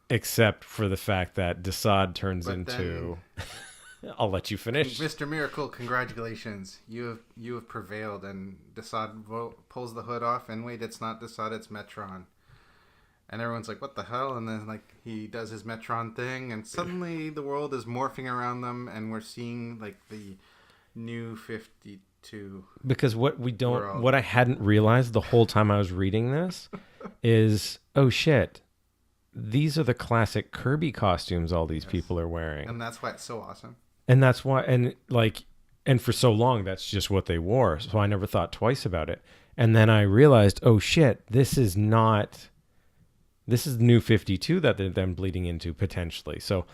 Except for the fact that Desaad turns into... I'll let you finish. Mr. Miracle, congratulations. You have prevailed, and Desaad pulls the hood off, and wait, it's not Desaad, it's Metron. And everyone's like, what the hell? And then he does his Metron thing, and suddenly the world is morphing around them, and we're seeing the new 52. Because what I hadn't realized the whole time I was reading this is, oh shit, these are the classic Kirby costumes all these people are wearing. And that's why it's so awesome. And that's why, and for so long, that's just what they wore. So I never thought twice about it. And then I realized, oh shit, this is the new 52 that they're then bleeding into potentially. So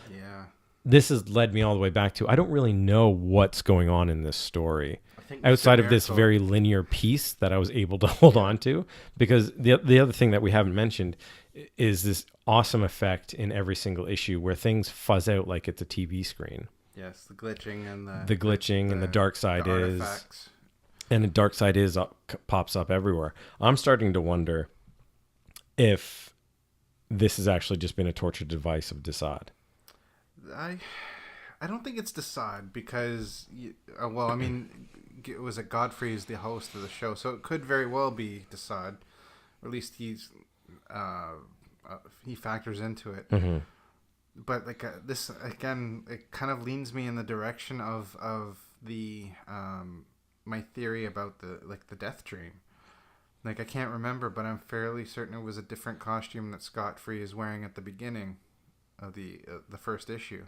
this has led me all the way back to, I don't really know what's going on in this story outside of this very linear piece that I was able to hold on to, because the other thing that we haven't mentioned is this awesome effect in every single issue where things fuzz out like it's a TV screen. Yes, the glitching and the Darkseid artifacts. And the Darkseid pops up everywhere. I'm starting to wonder if this has actually just been a torture device of Desaad. I don't think it's Desaad because, it was Godfrey is the host of the show, so it could very well be Desaad, or at least he factors into it. Mm-hmm. But this again, it kind of leans me in the direction of the my theory about the Death Dream. I can't remember, but I'm fairly certain it was a different costume that Scott-Free is wearing at the beginning of the first issue.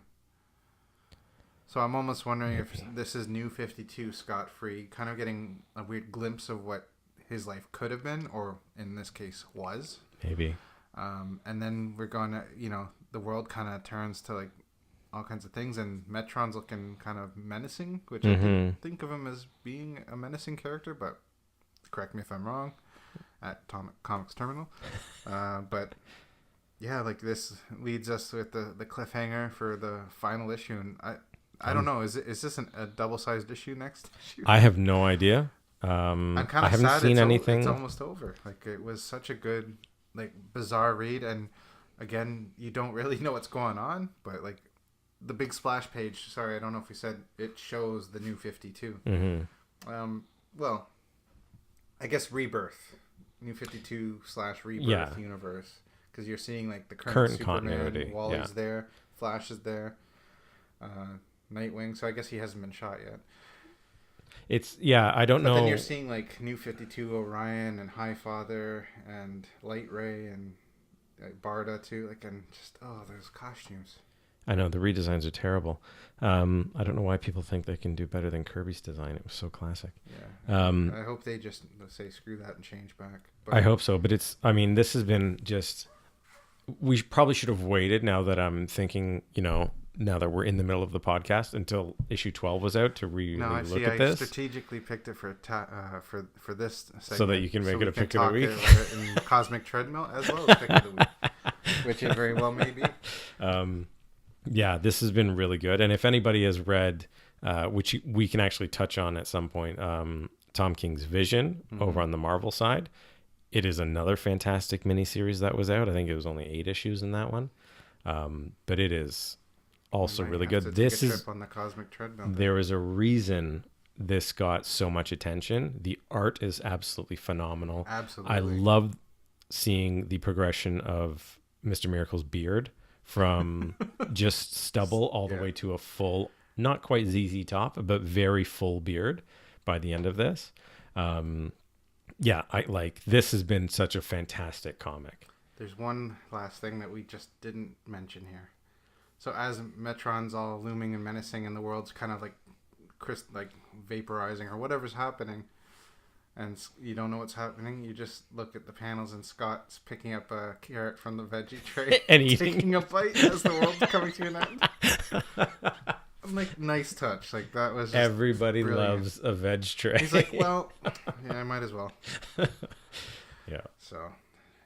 So I'm almost wondering if this is New 52 Scott-Free, kind of getting a weird glimpse of what his life could have been, or in this case was. Maybe. And then we're going to, the world kind of turns to all kinds of things, and Metron's looking kind of menacing, which I didn't think of him as being a menacing character, but correct me if I'm wrong, at Comics Terminal. But yeah, this leads us with the cliffhanger for the final issue, and I don't know, is this a double-sized issue next issue? I have no idea. I'm kind of sad. I haven't seen anything. It's almost over. It was such a good, bizarre read, and again, you don't really know what's going on, but the big splash page. Sorry, I don't know if we said it shows the New 52. Mm-hmm. Well, I guess Rebirth, New 52 / Rebirth universe, because you're seeing like the current Superman, continuity. Wally's there, Flash is there, Nightwing. So I guess he hasn't been shot yet. I don't know. But then you're seeing like New 52 Orion and Highfather and Light Ray and Barda too. Like, and just those costumes. I know the redesigns are terrible. I don't know why people think they can do better than Kirby's design. It was so classic. Yeah. I hope they just say screw that and change back. But I hope so. But this has been just. We probably should have waited. Now that I'm thinking, now that we're in the middle of the podcast, until issue 12 was out to really look at this. I strategically picked it for this segment, so that you can make it a pick of the week in Cosmic Treadmill as well as pick of the week, which it very well may be. This has been really good. And if anybody has read, which we can actually touch on at some point, Tom King's Vision over on the Marvel side, it is another fantastic miniseries that was out. I think it was only 8 issues in that one, but it is also really good. This is on the Cosmic Treadmill. There is a reason this got so much attention. The art is absolutely phenomenal. Absolutely, I love seeing the progression of Mr. Miracle's beard from just stubble all the way to a full, not quite ZZ Top, but very full beard by the end of this. This has been such a fantastic comic. There's one last thing that we just didn't mention here. So as Metron's all looming and menacing and the world's kind of like vaporizing or whatever's happening, and you don't know what's happening, you just look at the panels and Scott's picking up a carrot from the veggie tray and taking a bite as the world's coming to an end. I'm like, nice touch. Like, that was just everybody brilliant. Loves a veg tray. He's like, well, yeah, I might as well. Yeah. So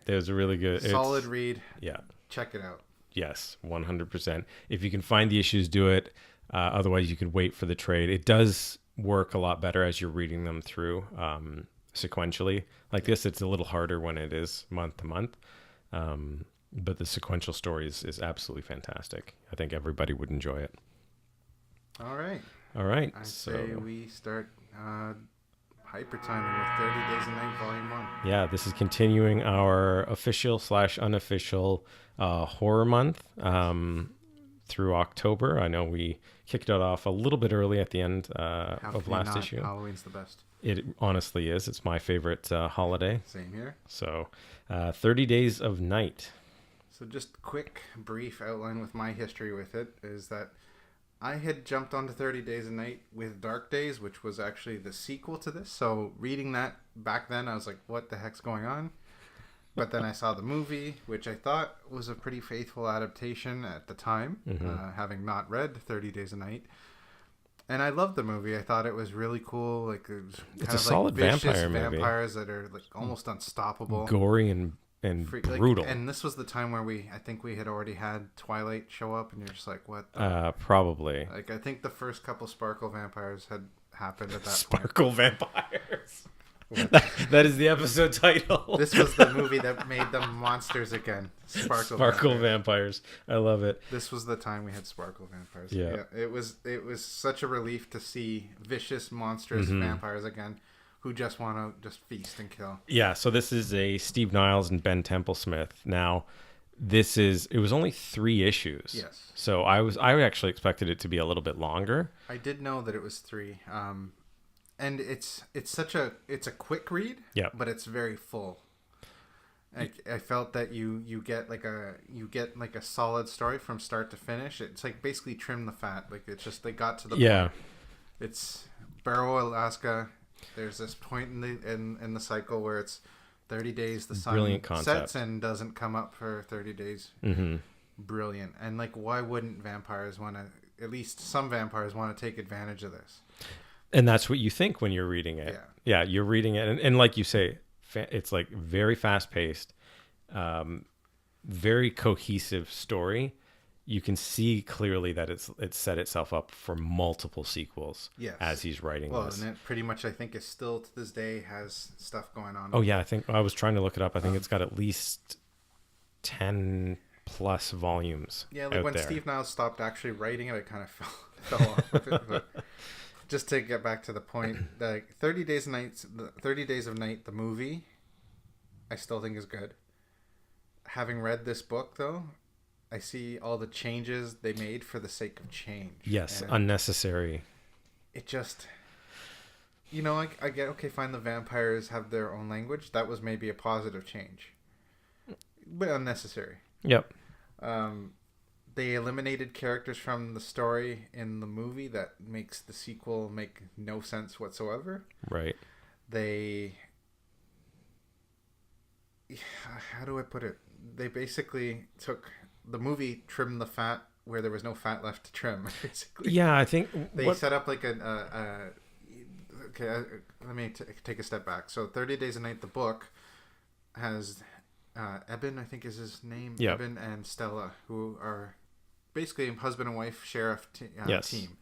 it was a really good solid read. Yeah. Check it out. Yes, 100%. If you can find the issues, do it. Otherwise, you could wait for the trade. It does work a lot better as you're reading them through sequentially. Like this, it's a little harder when it is month to month. But the sequential story is absolutely fantastic. I think everybody would enjoy it. All right. I say we start HyperTiming with 30 Days a Night, Volume 1. Yeah, this is continuing our official/unofficial horror month through October. I know we kicked it off a little bit early at the end of last issue. Halloween's the best. It honestly is. It's my favorite holiday. Same here. So 30 Days of Night. So just quick, brief outline with my history with it is that I had jumped onto 30 Days a Night with Dark Days, which was actually the sequel to this. So reading that back then, I was like, what the heck's going on? But then I saw the movie, which I thought was a pretty faithful adaptation at the time, having not read 30 Days a Night. And I loved the movie. I thought it was really cool. Like, it was it's a solid vampire movie. Vampires that are like almost unstoppable. Gory and brutal. And this was the time where I think we had already had Twilight show up, and you're just like, what probably. Like, I think the first couple Sparkle Vampires had happened at that Sparkle Vampires. That is the episode title. This was the movie that made them monsters again. Sparkle Vampires. I love it. This was the time we had Sparkle Vampires. Yeah. It was such a relief to see vicious, monstrous vampires again, who just want to just feast and kill. Yeah, so this is a Steve Niles and Ben Templesmith. Now, it was only 3 issues. Yes. So I actually expected it to be a little bit longer. I did know that it was 3. And it's a quick read, but it's very full. I felt that you get like a solid story from start to finish. It's like basically trim the fat. Like, it's just they got to the point. It's Barrow, Alaska. There's this point in the cycle where it's 30 days the sun sets and doesn't come up for 30 days. Brilliant. And like, why wouldn't vampires want to? At least some vampires want to take advantage of this. And that's what you think when you're reading it. Yeah, you're reading it. And like you say, it's like very fast-paced, very cohesive story. You can see clearly that it's set itself up for multiple sequels as he's writing this. And it pretty much, I think, is still to this day has stuff going on. Oh, yeah. I think I was trying to look it up. I think it's got at least 10 plus volumes. Yeah, like when Steve Niles stopped actually writing it, I kind of fell off of it. But just to get back to the point, like 30 Days of Night, the movie, I still think is good. having read this book, though, I see all the changes they made for the sake of change. Yes, and unnecessary. It just, I get, okay, fine, the vampires have their own language. That was maybe a positive change, but unnecessary. Yep. They eliminated characters from the story in the movie that makes the sequel make no sense whatsoever. Right. How do I put it? They basically took the movie, trimmed the fat where there was no fat left to trim. Basically, yeah, I think they set up like okay. Let me take a step back. So, 30 Days a Night, the book has Eben, I think is his name. Yep. Eben and Stella, who are basically a husband and wife sheriff team.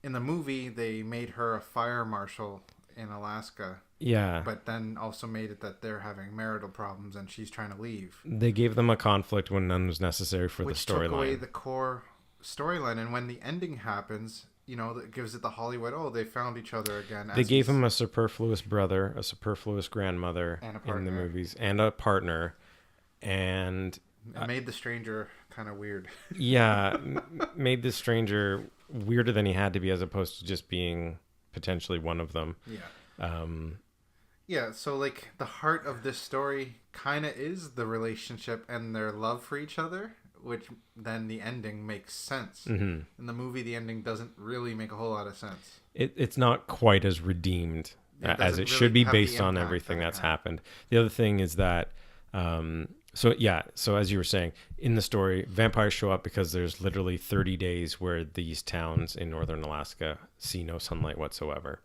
In the movie, they made her a fire marshal in Alaska. Yeah. But then also made it that they're having marital problems and she's trying to leave. They gave them a conflict when none was necessary for the storyline. Which took away the core storyline. And when the ending happens, it gives it the Hollywood, they found each other again. They gave him a superfluous brother, a superfluous grandmother in the movies, and a partner. And it made the stranger kind of weird. Yeah. Made the stranger weirder than he had to be, as opposed to just being potentially one of them. Yeah. Yeah, so like the heart of this story kind of is the relationship and their love for each other, which then the ending makes sense. Mm-hmm. In the movie, the ending doesn't really make a whole lot of sense. It's not quite as redeemed as it should be based on everything that's happened. The other thing is that, so as you were saying, in the story, vampires show up because there's literally 30 days where these towns in northern Alaska see no sunlight whatsoever.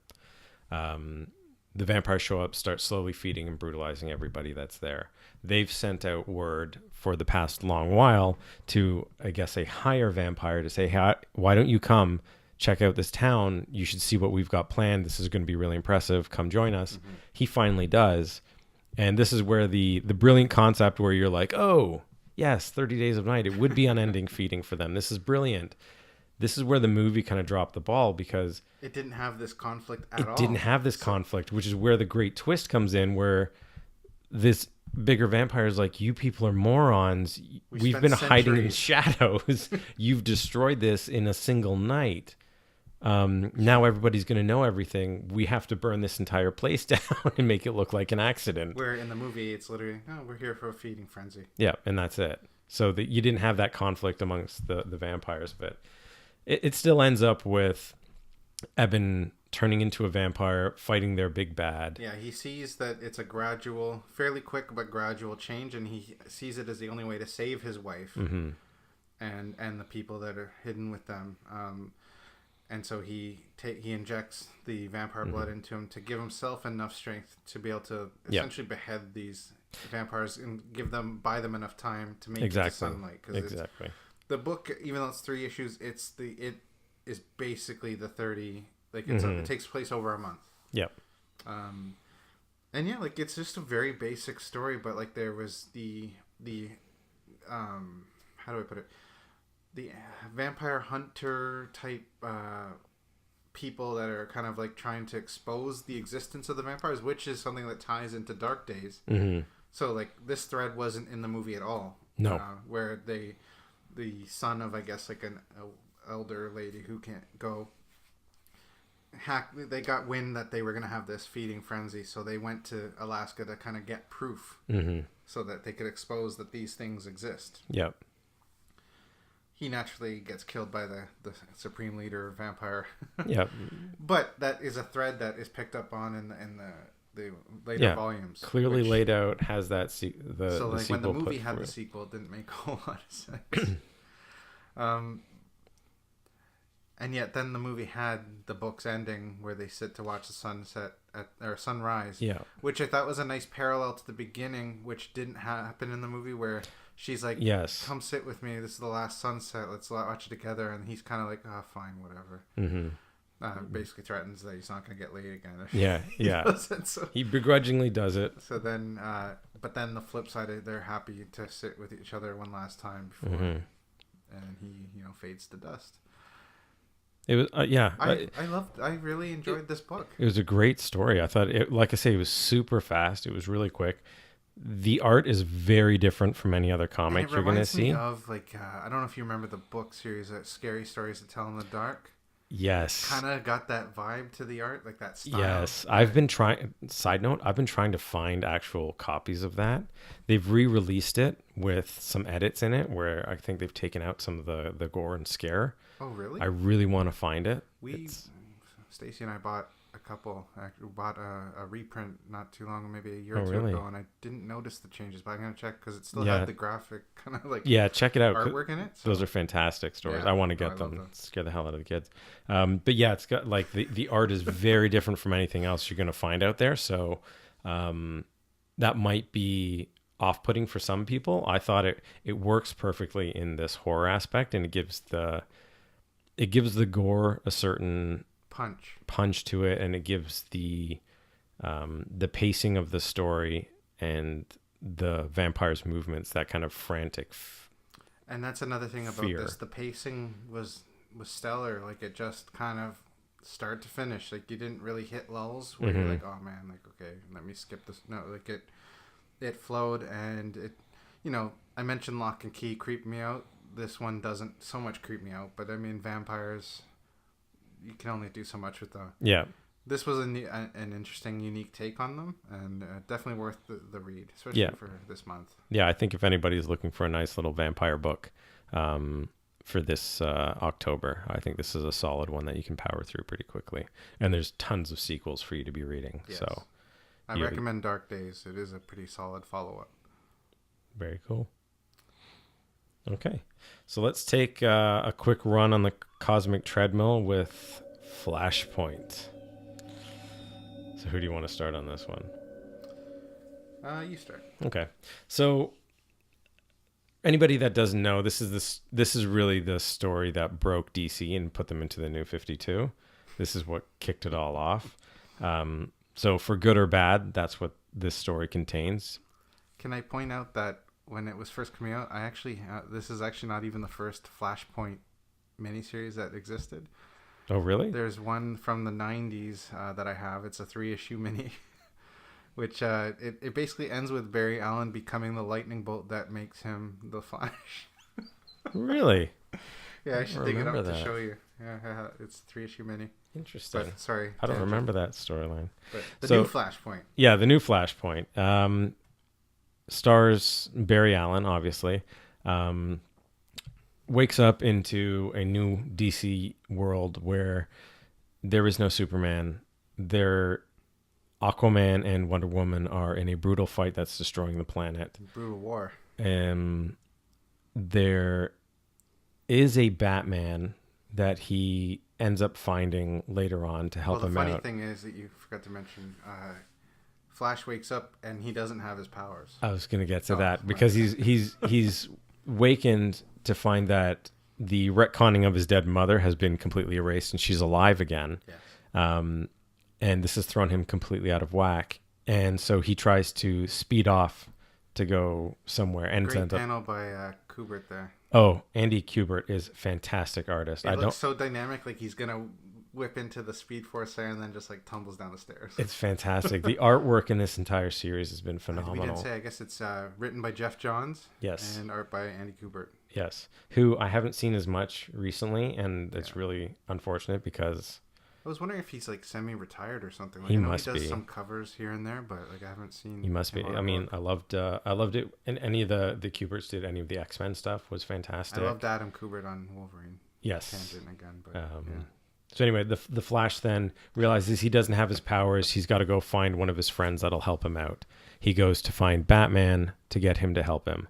The vampires show up, start slowly feeding and brutalizing everybody that's there. They've sent out word for the past long while to, I guess, a higher vampire to say, hey, why don't you come check out this town? You should see what we've got planned. This is going to be really impressive. Come join us. Mm-hmm. He finally does. And this is where the brilliant concept where you're like, oh, yes, 30 Days of Night. It would be unending feeding for them. This is brilliant. This is where the movie kind of dropped the ball because it didn't have this conflict at all. It didn't have this conflict, which is where the great twist comes in, where this bigger vampire is like, you people are morons. We've been hiding in shadows. You've destroyed this in a single night. Now everybody's going to know everything. We have to burn this entire place down and make it look like an accident. Where in the movie, it's literally, we're here for a feeding frenzy. Yeah, and that's it. So you didn't have that conflict amongst the vampires, but it still ends up with Eben turning into a vampire, fighting their big bad. Yeah, he sees that it's a fairly quick but gradual change, and he sees it as the only way to save his wife mm-hmm. and the people that are hidden with them. And so he injects the vampire blood mm-hmm. into him to give himself enough strength to be able to essentially behead these vampires and buy them enough time to make it to sunlight. Exactly. The book, even though it's 3 issues, it is basically the 30. Like it takes place over a month. Yep. And yeah, like it's just a very basic story, but like there was the how do I put it? The vampire hunter type people that are kind of like trying to expose the existence of the vampires, which is something that ties into Dark Days. Mm-hmm. So like this thread wasn't in the movie at all. No. Where the son of, I guess, like an elder lady who can't go, they got wind that they were going to have this feeding frenzy, so they went to Alaska to kind of get proof mm-hmm. so that they could expose that these things exist. Yep. He naturally gets killed by the supreme leader of vampire. Yep. But that is a thread that is picked up on in the later volumes. Clearly laid out, has that so like when the movie had the sequel, it didn't make a whole lot of sense. And yet then the movie had the book's ending where they sit to watch the sunset or sunrise. Yeah. Which I thought was a nice parallel to the beginning, which didn't happen in the movie, where she's like, yes, come sit with me. This is the last sunset. Let's watch it together. And he's kind of like, fine, whatever. Mm-hmm. Basically threatens that he's not going to get laid again. Yeah. So, he begrudgingly does it. So then, but then the flip side, they're happy to sit with each other one last time before, and he, fades to dust. It was, I really enjoyed this book. It was a great story. I thought, like I say, it was super fast. It was really quick. The art is very different from any other comic you're going to see. It reminds me of, I don't know if you remember the book series, Scary Stories to Tell in the Dark. Yes. Kind of got that vibe to the art, like that style. Yes. I've been trying, side note, I've been trying to find actual copies of that. They've re-released it with some edits in it where I think they've taken out some of the gore and scare. Oh, really? I really want to find it. Stacey and I bought a couple. I bought a reprint not too long, maybe a year or two ago, and I didn't notice the changes, but I'm going to check because it still had the graphic kind of like check it out. Artwork in it. So. Those are fantastic stories. I want to get them. Scare the hell out of the kids. But yeah, it's got like the art is very different from anything else you're going to find out there. So that might be off-putting for some people. I thought it works perfectly in this horror aspect, and it gives the gore a certain punch to it, and it gives the pacing of the story and the vampire's movements that kind of frantic and that's another thing about this. The pacing was stellar. Like it just kind of start to finish, like you didn't really hit lulls where you're like, oh man, like okay, let me skip this. No, like it flowed, and it, I mentioned Lock and Key creeped me out. This one doesn't so much creep me out, but I mean vampires, you can only do so much with them. Yeah. This was an interesting, unique take on them, and definitely worth the read, especially for this month. Yeah, I think if anybody's looking for a nice little vampire book for this October, I think this is a solid one that you can power through pretty quickly. And there's tons of sequels for you to be reading. Yes. So I recommend Dark Days. It is a pretty solid follow-up. Very cool. Okay, so let's take a quick run on the cosmic treadmill with Flashpoint. So who do you want to start on this one? You start. Okay, so anybody that doesn't know, this is really the story that broke DC and put them into the New 52. This is what kicked it all off. So for good or bad, that's what this story contains. Can I point out that when it was first coming out, I actually this is actually not even the first Flashpoint miniseries that existed. Oh, really? There's one from the 90s that I have. It's a 3-issue mini, which it basically ends with Barry Allen becoming the lightning bolt that makes him the Flash. Really? Yeah, I should dig it up to show you. Yeah, it's a 3-issue mini. Interesting. But, sorry. I don't remember that storyline. But the new Flashpoint. Yeah, the new Flashpoint. Stars Barry Allen, obviously. Wakes up into a new DC world where there is no Superman. Aquaman and Wonder Woman are in a brutal fight that's destroying the planet. Brutal war. There is a Batman that he ends up finding later on to help him out. The funny thing is that you forgot to mention, Flash wakes up and he doesn't have his powers. I was going to get to that because he's wakened to find that the retconning of his dead mother has been completely erased and she's alive again. Yes. And this has thrown him completely out of whack. And so he tries to speed off to go somewhere. And great panel by Kubert there. Oh, Andy Kubert is a fantastic artist. It looks so dynamic, like he's going to whip into the Speed Force there and then just like tumbles down the stairs. It's fantastic. The artwork in this entire series has been phenomenal. We didn't say, I guess it's written by Jeff Johns. Yes. And art by Andy Kubert. Yes. Who I haven't seen as much recently, and it's really unfortunate because I was wondering if he's like semi-retired or something. Like, he must be. He does some covers here and there, but like I haven't seen. He must be. I mean, I loved it. And any of the Kuberts did any of the X-Men stuff was fantastic. I loved Adam Kubert on Wolverine. Yes. Tangent again, but So anyway, the Flash then realizes he doesn't have his powers. He's got to go find one of his friends that'll help him out. He goes to find Batman to get him to help him.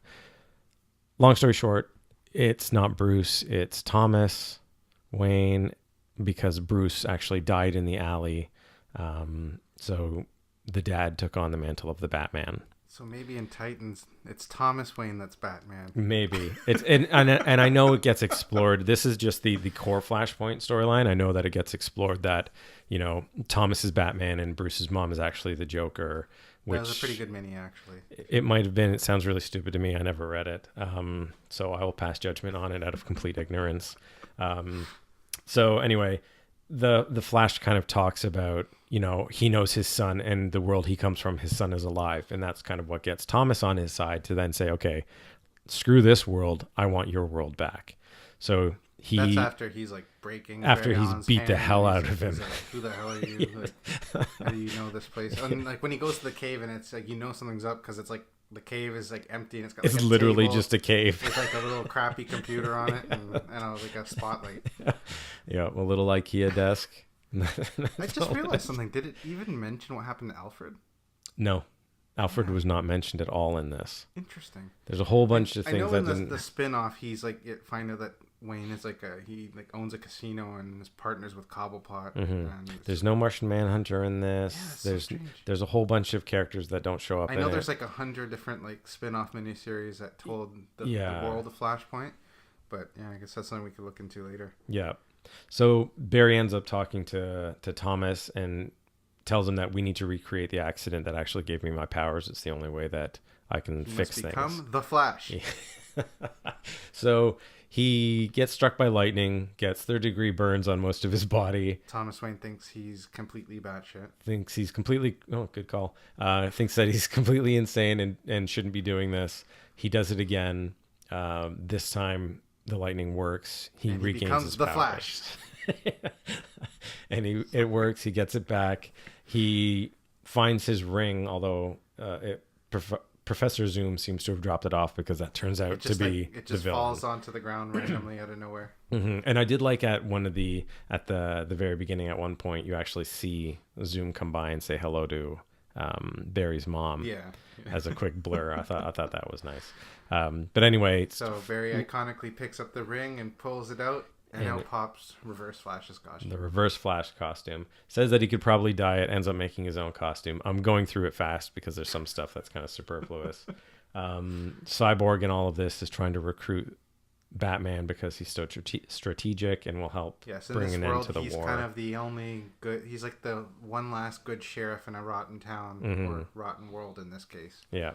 Long story short, it's not Bruce, it's Thomas Wayne, because Bruce actually died in the alley. So the dad took on the mantle of the Batman. So maybe in Titans, it's Thomas Wayne that's Batman. Maybe it's and I know it gets explored. This is just the core Flashpoint storyline. I know that it gets explored that Thomas is Batman and Bruce's mom is actually the Joker. Which, that was a pretty good mini, actually. It might have been. It sounds really stupid to me. I never read it, so I will pass judgment on it out of complete ignorance. So anyway, the Flash kind of talks about, he knows his son and the world he comes from, his son is alive. And that's kind of what gets Thomas on his side to then say, okay, screw this world. I want your world back. So that's after he's like breaking. After Barry he's Allen's beat the hand, hell out of him. Like, who the hell are you? Like, how do you know this place? And like when he goes to the cave and it's like, something's up because it's like the cave is like empty and it's got like it's a literally table just a cave with like a little crappy computer on it and like a spotlight. Yeah, a little IKEA desk. I just realized something. Did it even mention what happened to Alfred? No. Alfred was not mentioned at all in this. Interesting. There's a whole bunch of things. I know in the spin-off, he's like, find out that Wayne is like he owns a casino and his partners with Cobblepot. Mm-hmm. There's no Martian Manhunter in this. Yeah, there's a whole bunch of characters that don't show up. I know there's like 100 different like spin-off miniseries that told the world of Flashpoint, but yeah, I guess that's something we could look into later. Yeah. So Barry ends up talking to Thomas and tells him that we need to recreate the accident that actually gave me my powers. It's the only way that I can fix things. Become the Flash. Yeah. So he gets struck by lightning, gets third-degree burns on most of his body. Thomas Wayne thinks he's completely batshit. Thinks that he's completely insane and shouldn't be doing this. He does it again. This time the lightning works. He regains his powers. Flash. And it works. He gets it back. He finds his ring, although Professor Zoom seems to have dropped it off because that turns out to be it just the villain. falls onto the ground randomly out of nowhere. Mm-hmm. And I did like at the very beginning, at one point, you actually see Zoom come by and say hello to Barry's mom. Yeah. As a quick blur. I thought that was nice. But anyway, so Barry iconically picks up the ring and pulls it out. And out pops Reverse Flash's costume. The Reverse Flash costume. Says that he could probably dye it, ends up making his own costume. I'm going through it fast because there's some stuff that's kind of superfluous. Cyborg in all of this is trying to recruit Batman because he's so strategic and will help bring an end to the war. He's kind of the only good... He's like the one last good sheriff in a rotten town or rotten world in this case. Yeah.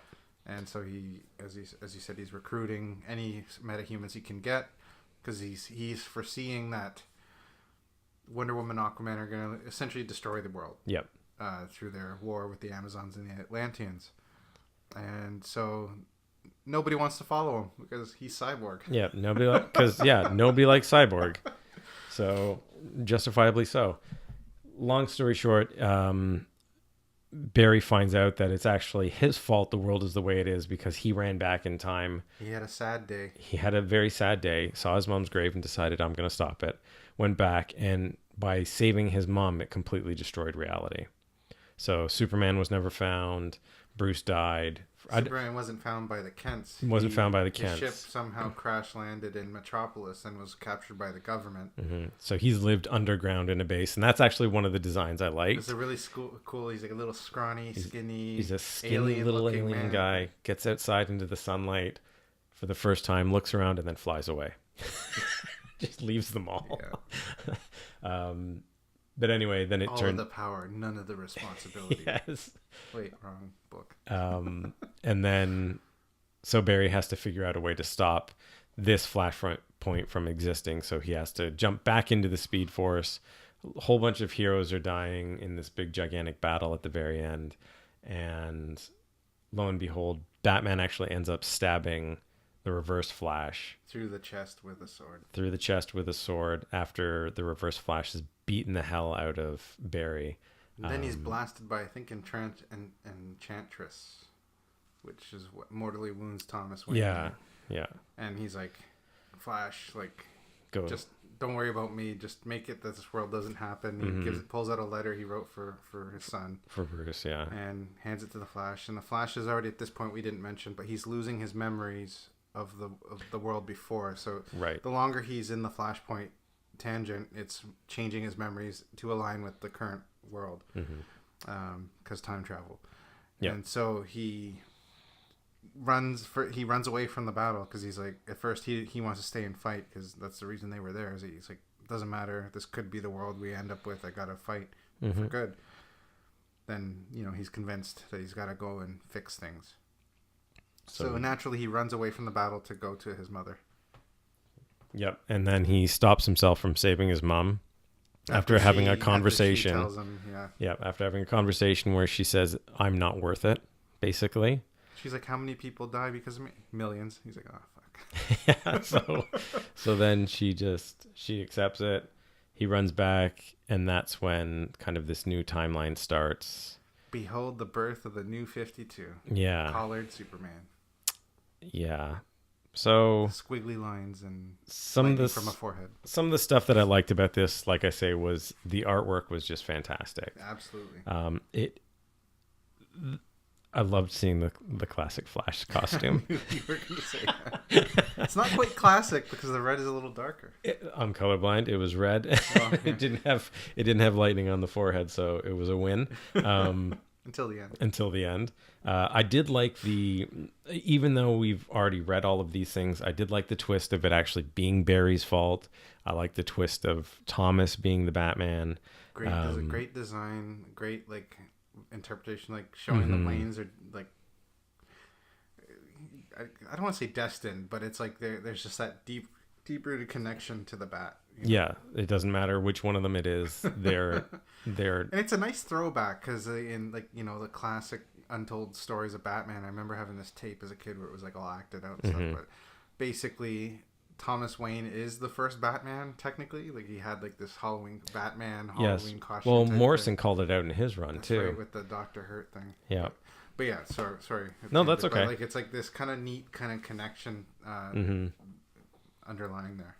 And so he, as you said, he's recruiting any metahumans he can get. Because he's foreseeing that Wonder Woman and Aquaman are going to essentially destroy the world. Yep. Through their war with the Amazons and the Atlanteans. And so nobody wants to follow him because he's Cyborg. Yeah, nobody likes Cyborg. So justifiably so. Long story short, Barry finds out that it's actually his fault the world is the way it is because he ran back in time. He had a sad day. He had a very sad day, saw his mom's grave and decided, I'm going to stop it. Went back, and by saving his mom, it completely destroyed reality. So Superman was never found. Bruce died. Superman wasn't found by the Kents. His ship somehow crash landed in Metropolis and was captured by the government. Mm-hmm. So he's lived underground in a base, and that's actually one of the designs I like. It's a really cool. He's like a little scrawny, skinny. He's a skinny little alien guy. Gets outside into the sunlight for the first time, looks around, and then flies away. Just leaves them all. Yeah. But anyway, then it turned... All of the power, none of the responsibility. Yes. Wait, wrong book. And then... So Barry has to figure out a way to stop this Flashpoint from existing. So he has to jump back into the Speed Force. A whole bunch of heroes are dying in this big, gigantic battle at the very end. And lo and behold, Batman actually ends up stabbing the Reverse Flash. Through the chest with a sword. After the Reverse Flash has beaten the hell out of Barry. And then he's blasted by, I think, Enchantress, which is what mortally wounds Thomas Wayne. Yeah. And he's like, Flash, like, go. Just don't worry about me. Just make it that this world doesn't happen. He pulls out a letter he wrote for his son. For Bruce, yeah. And hands it to the Flash. And the Flash is already, at this point, we didn't mention, but he's losing his memories of the world before. So the longer he's in the Flashpoint tangent, it's changing his memories to align with the current world. Because time travel. Yeah. And so he runs away from the battle because he's like, at first he wants to stay and fight because that's the reason they were there. Is he's like, doesn't matter, this could be the world we end up with, I gotta fight for good. Then he's convinced that he's got to go and fix things. So naturally he runs away from the battle to go to his mother. Yep. And then he stops himself from saving his mom After having a conversation. After she tells him, yeah, after having a conversation where she says, "I'm not worth it," basically. She's like, "How many people die because of me?" Millions. He's like, "Oh fuck." Yeah, so then she accepts it. He runs back, and that's when kind of this new timeline starts. Behold the birth of the new 52. Yeah. Collared Superman. Yeah. So squiggly lines and some of the from a forehead. Some of the stuff that I liked about this, like I say, was the artwork was just fantastic. Absolutely. I loved seeing the classic Flash costume. You were going to say that. It's not quite classic because the red is a little darker. I'm colorblind. It was red. Oh, yeah. It didn't have lightning on the forehead, so it was a win. Until the end. Until the end. I did like even though we've already read all of these things, I did like the twist of it actually being Barry's fault. I like the twist of Thomas being the Batman. Great design, great interpretation, showing the Waynes are I don't want to say destined, but it's like there's just that deep rooted connection to the Bat. Yeah, it doesn't matter which one of them it is. They're and it's a nice throwback because in the classic untold stories of Batman. I remember having this tape as a kid where it was all acted out and stuff. But basically, Thomas Wayne is the first Batman. Technically, he had this Halloween Batman costume. Well, Morrison called it out in his run too, right, with the Dr. Hurt thing. Yeah. But yeah, sorry. No, that's okay. But it's this kind of neat kind of connection underlying there.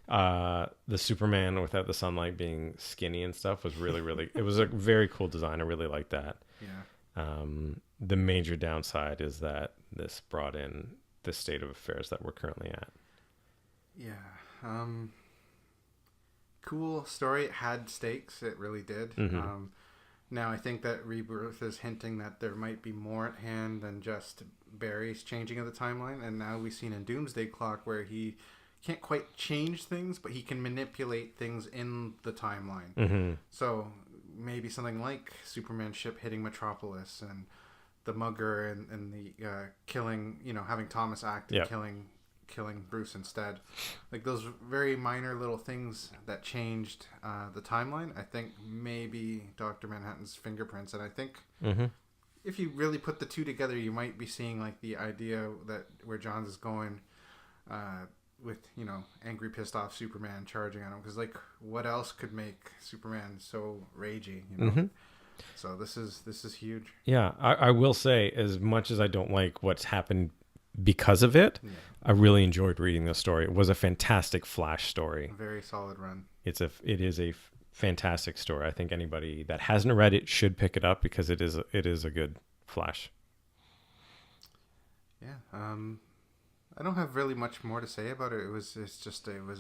The Superman without the sunlight being skinny and stuff was really it was a very cool design. I really liked that. Yeah. The major downside is that this brought in the state of affairs that we're currently at. Yeah. Cool story. It had stakes. It really did. Now I think that Rebirth is hinting that there might be more at hand than just Barry's changing of the timeline. And now we've seen in Doomsday Clock where he can't quite change things, but he can manipulate things in the timeline. So maybe something like Superman's ship hitting Metropolis and the mugger and the killing, having Thomas act and killing Bruce instead. Those very minor little things that changed the timeline. I think maybe Dr. Manhattan's fingerprints. And I think if you really put the two together, you might be seeing the idea that where Johns is going with, angry, pissed off Superman charging on him. Because what else could make Superman so ragey, So this is huge. Yeah, I will say, as much as I don't like what's happened because of it, I really enjoyed reading the story. It was a fantastic Flash story. A very solid run. It is a fantastic story. I think anybody that hasn't read it should pick it up because it is a good Flash. Yeah. I don't have really much more to say about it. It was a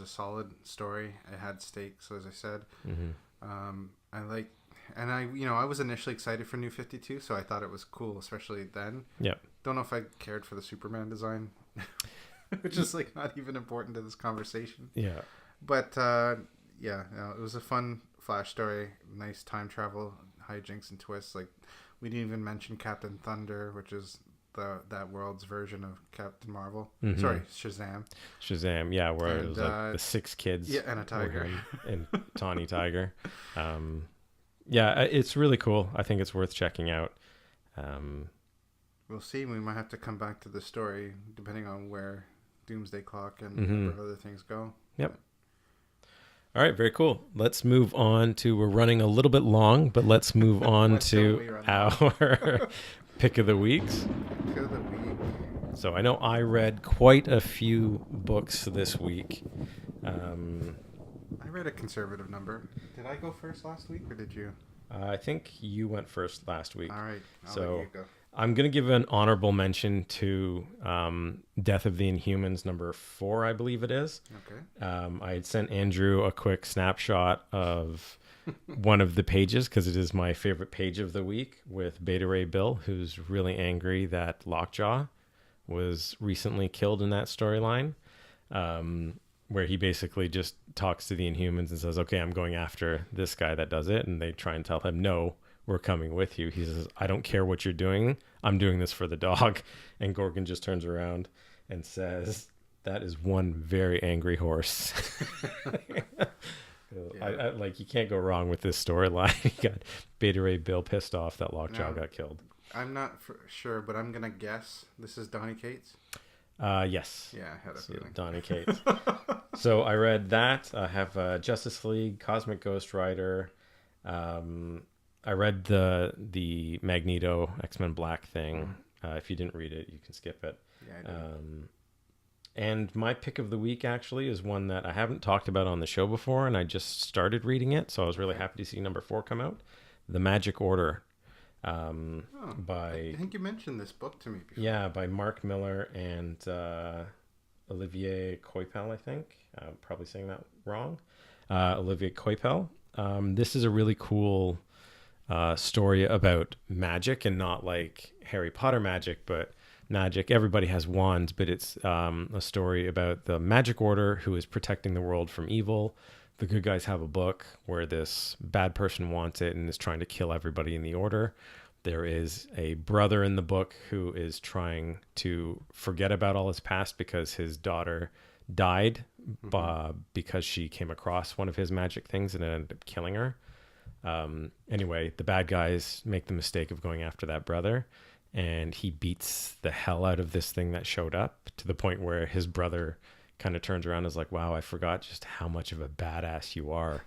solid story. It had stakes, as I said. I was initially excited for New 52, so I thought it was cool, especially then. Yeah. Don't know if I cared for the Superman design, which is not even important to this conversation. Yeah. But it was a fun Flash story. Nice time travel hijinks and twists. We didn't even mention Captain Thunder, which is that world's version of Captain Marvel. Sorry, Shazam. Shazam, yeah, where it was the 6 kids. Yeah, and a tiger. And Tawny Tiger. Yeah, it's really cool. I think it's worth checking out. We'll see. We might have to come back to the story depending on where Doomsday Clock and other things go. Yep. All right, very cool. Let's move on to, we're running a little bit long, but let's move on to our pick of the weeks. Pick of the week. So I know I read quite a few books this week. I read a conservative number. Did I go first last week or did you? I think you went first last week. All right. I'll let you go. I'm going to give an honorable mention to Death of the Inhumans number 4, I believe it is. Okay. I had sent Andrew a quick snapshot of one of the pages because it is my favorite page of the week with Beta Ray Bill, who's really angry that Lockjaw was recently killed in that storyline, where he basically just talks to the Inhumans and says, okay, I'm going after this guy that does it. And they try and tell him, no, we're coming with you. He says, I don't care what you're doing. I'm doing this for the dog. And Gorgon just turns around and says, that is one very angry horse. I like, you can't go wrong with this storyline. You got Beta Ray Bill pissed off that Lockjaw got killed. I'm not sure, but I'm gonna guess this is Donny Cates. Yes. Yeah, I had a feeling. Donny Cates. So I read that. I have Justice League, Cosmic Ghost Rider. I read the Magneto X-Men Black thing. If you didn't read it, you can skip it. Yeah, I did. And my pick of the week actually is one that I haven't talked about on the show before, and I just started reading it, so I was really happy to see number 4 come out. The Magic Order. I think you mentioned this book to me before. Yeah, by Mark Miller and Olivier Coipel, I think. Probably saying that wrong. Olivier Coipel. This is a really cool story about magic, and not like Harry Potter magic, but magic. Everybody has wands, but it's a story about the Magic Order who is protecting the world from evil. The good guys have a book where this bad person wants it and is trying to kill everybody in the order. There is a brother in the book who is trying to forget about all his past because his daughter died because she came across one of his magic things and it ended up killing her. Anyway, the bad guys make the mistake of going after that brother, and he beats the hell out of this thing that showed up, to the point where his brother kind of turns around and is like, wow, I forgot just how much of a badass you are.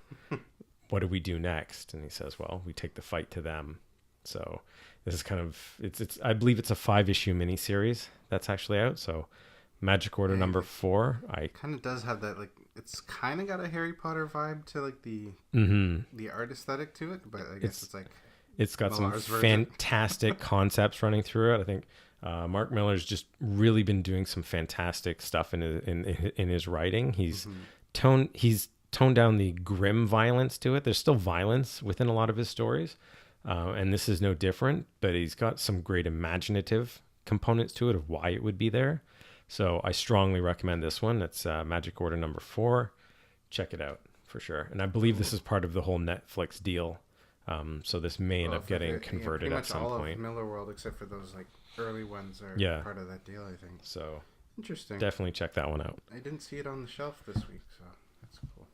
What do we do next? And he says, well, we take the fight to them. So this is kind of, it's I believe it's a 5-issue miniseries that's actually out. So Magic Order number 4. Kind of does have that, like, it's kind of got a Harry Potter vibe to like the art aesthetic to it, but I guess it's like it's got some fantastic concepts running through it. I think Mark Miller's just really been doing some fantastic stuff in his writing. He's toned down the grim violence to it. There's still violence within a lot of his stories, and this is no different. But he's got some great imaginative components to it of why it would be there. So I strongly recommend this one. It's Magic Order number 4. Check it out for sure. And I believe this is part of the whole Netflix deal. So this may end up getting converted at some point. All of Miller World, except for those like early ones, are part of that deal, I think. So interesting. Definitely check that one out. I didn't see it on the shelf this week, so that's cool.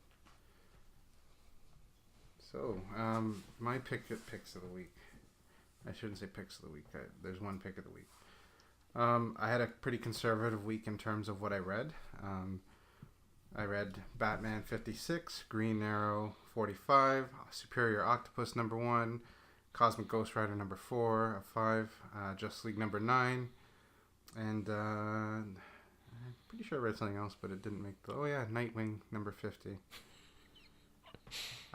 So my picks of the week. I shouldn't say picks of the week. There's one pick of the week. I had a pretty conservative week in terms of what I read. I read Batman 56, Green Arrow 45, Superior Octopus number 1, Cosmic Ghost Rider number 4 of 5, Justice League number 9, and I'm pretty sure I read something else, but it didn't make Nightwing number 50.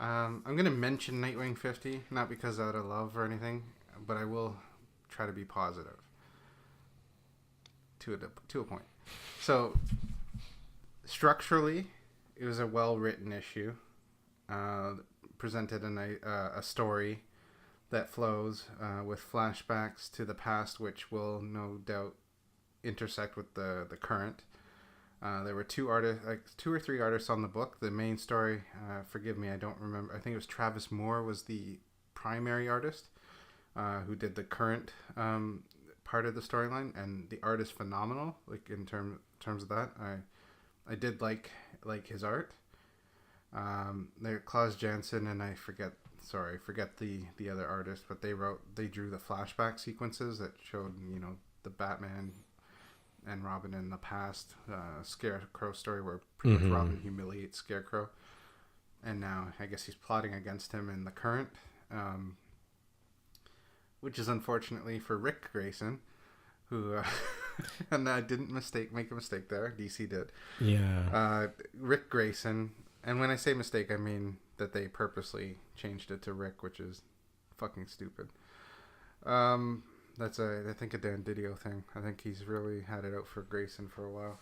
I'm going to mention Nightwing 50, not because out of love or anything, but I will try to be positive. To a point. So, structurally, it was a well-written issue. Presented a story that flows with flashbacks to the past, which will no doubt intersect with the current. There were two or three artists on the book. The main story, forgive me, I don't remember. I think it was Travis Moore was the primary artist who did the current part of the storyline, and the art is phenomenal. Like in terms of that, I did like his art. There, Klaus Janson and I forget the other artist, but they drew the flashback sequences that showed the Batman and Robin in the past, Scarecrow story where pretty much Robin humiliates Scarecrow, and now I guess he's plotting against him in the current. Which is unfortunately for Rick Grayson, who and I didn't make a mistake there. DC did. Yeah. Rick Grayson, and when I say mistake, I mean that they purposely changed it to Rick, which is fucking stupid. That's I think a Dan Didio thing. I think he's really had it out for Grayson for a while.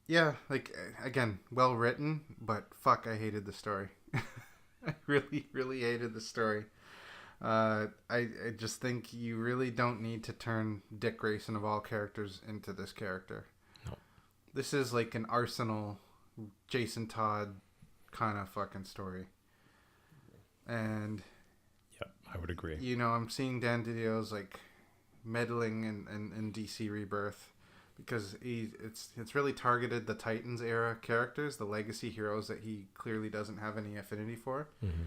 Yeah, like again, well written, but fuck, I hated the story. I really, really hated the story. I just think you really don't need to turn Dick Grayson of all characters into this character. No. This is like an Arsenal, Jason Todd kind of fucking story. And yeah, I would agree. I'm seeing Dan Didio's like meddling in DC Rebirth, because it's really targeted the Titans era characters, the legacy heroes that he clearly doesn't have any affinity for. Mm-hmm.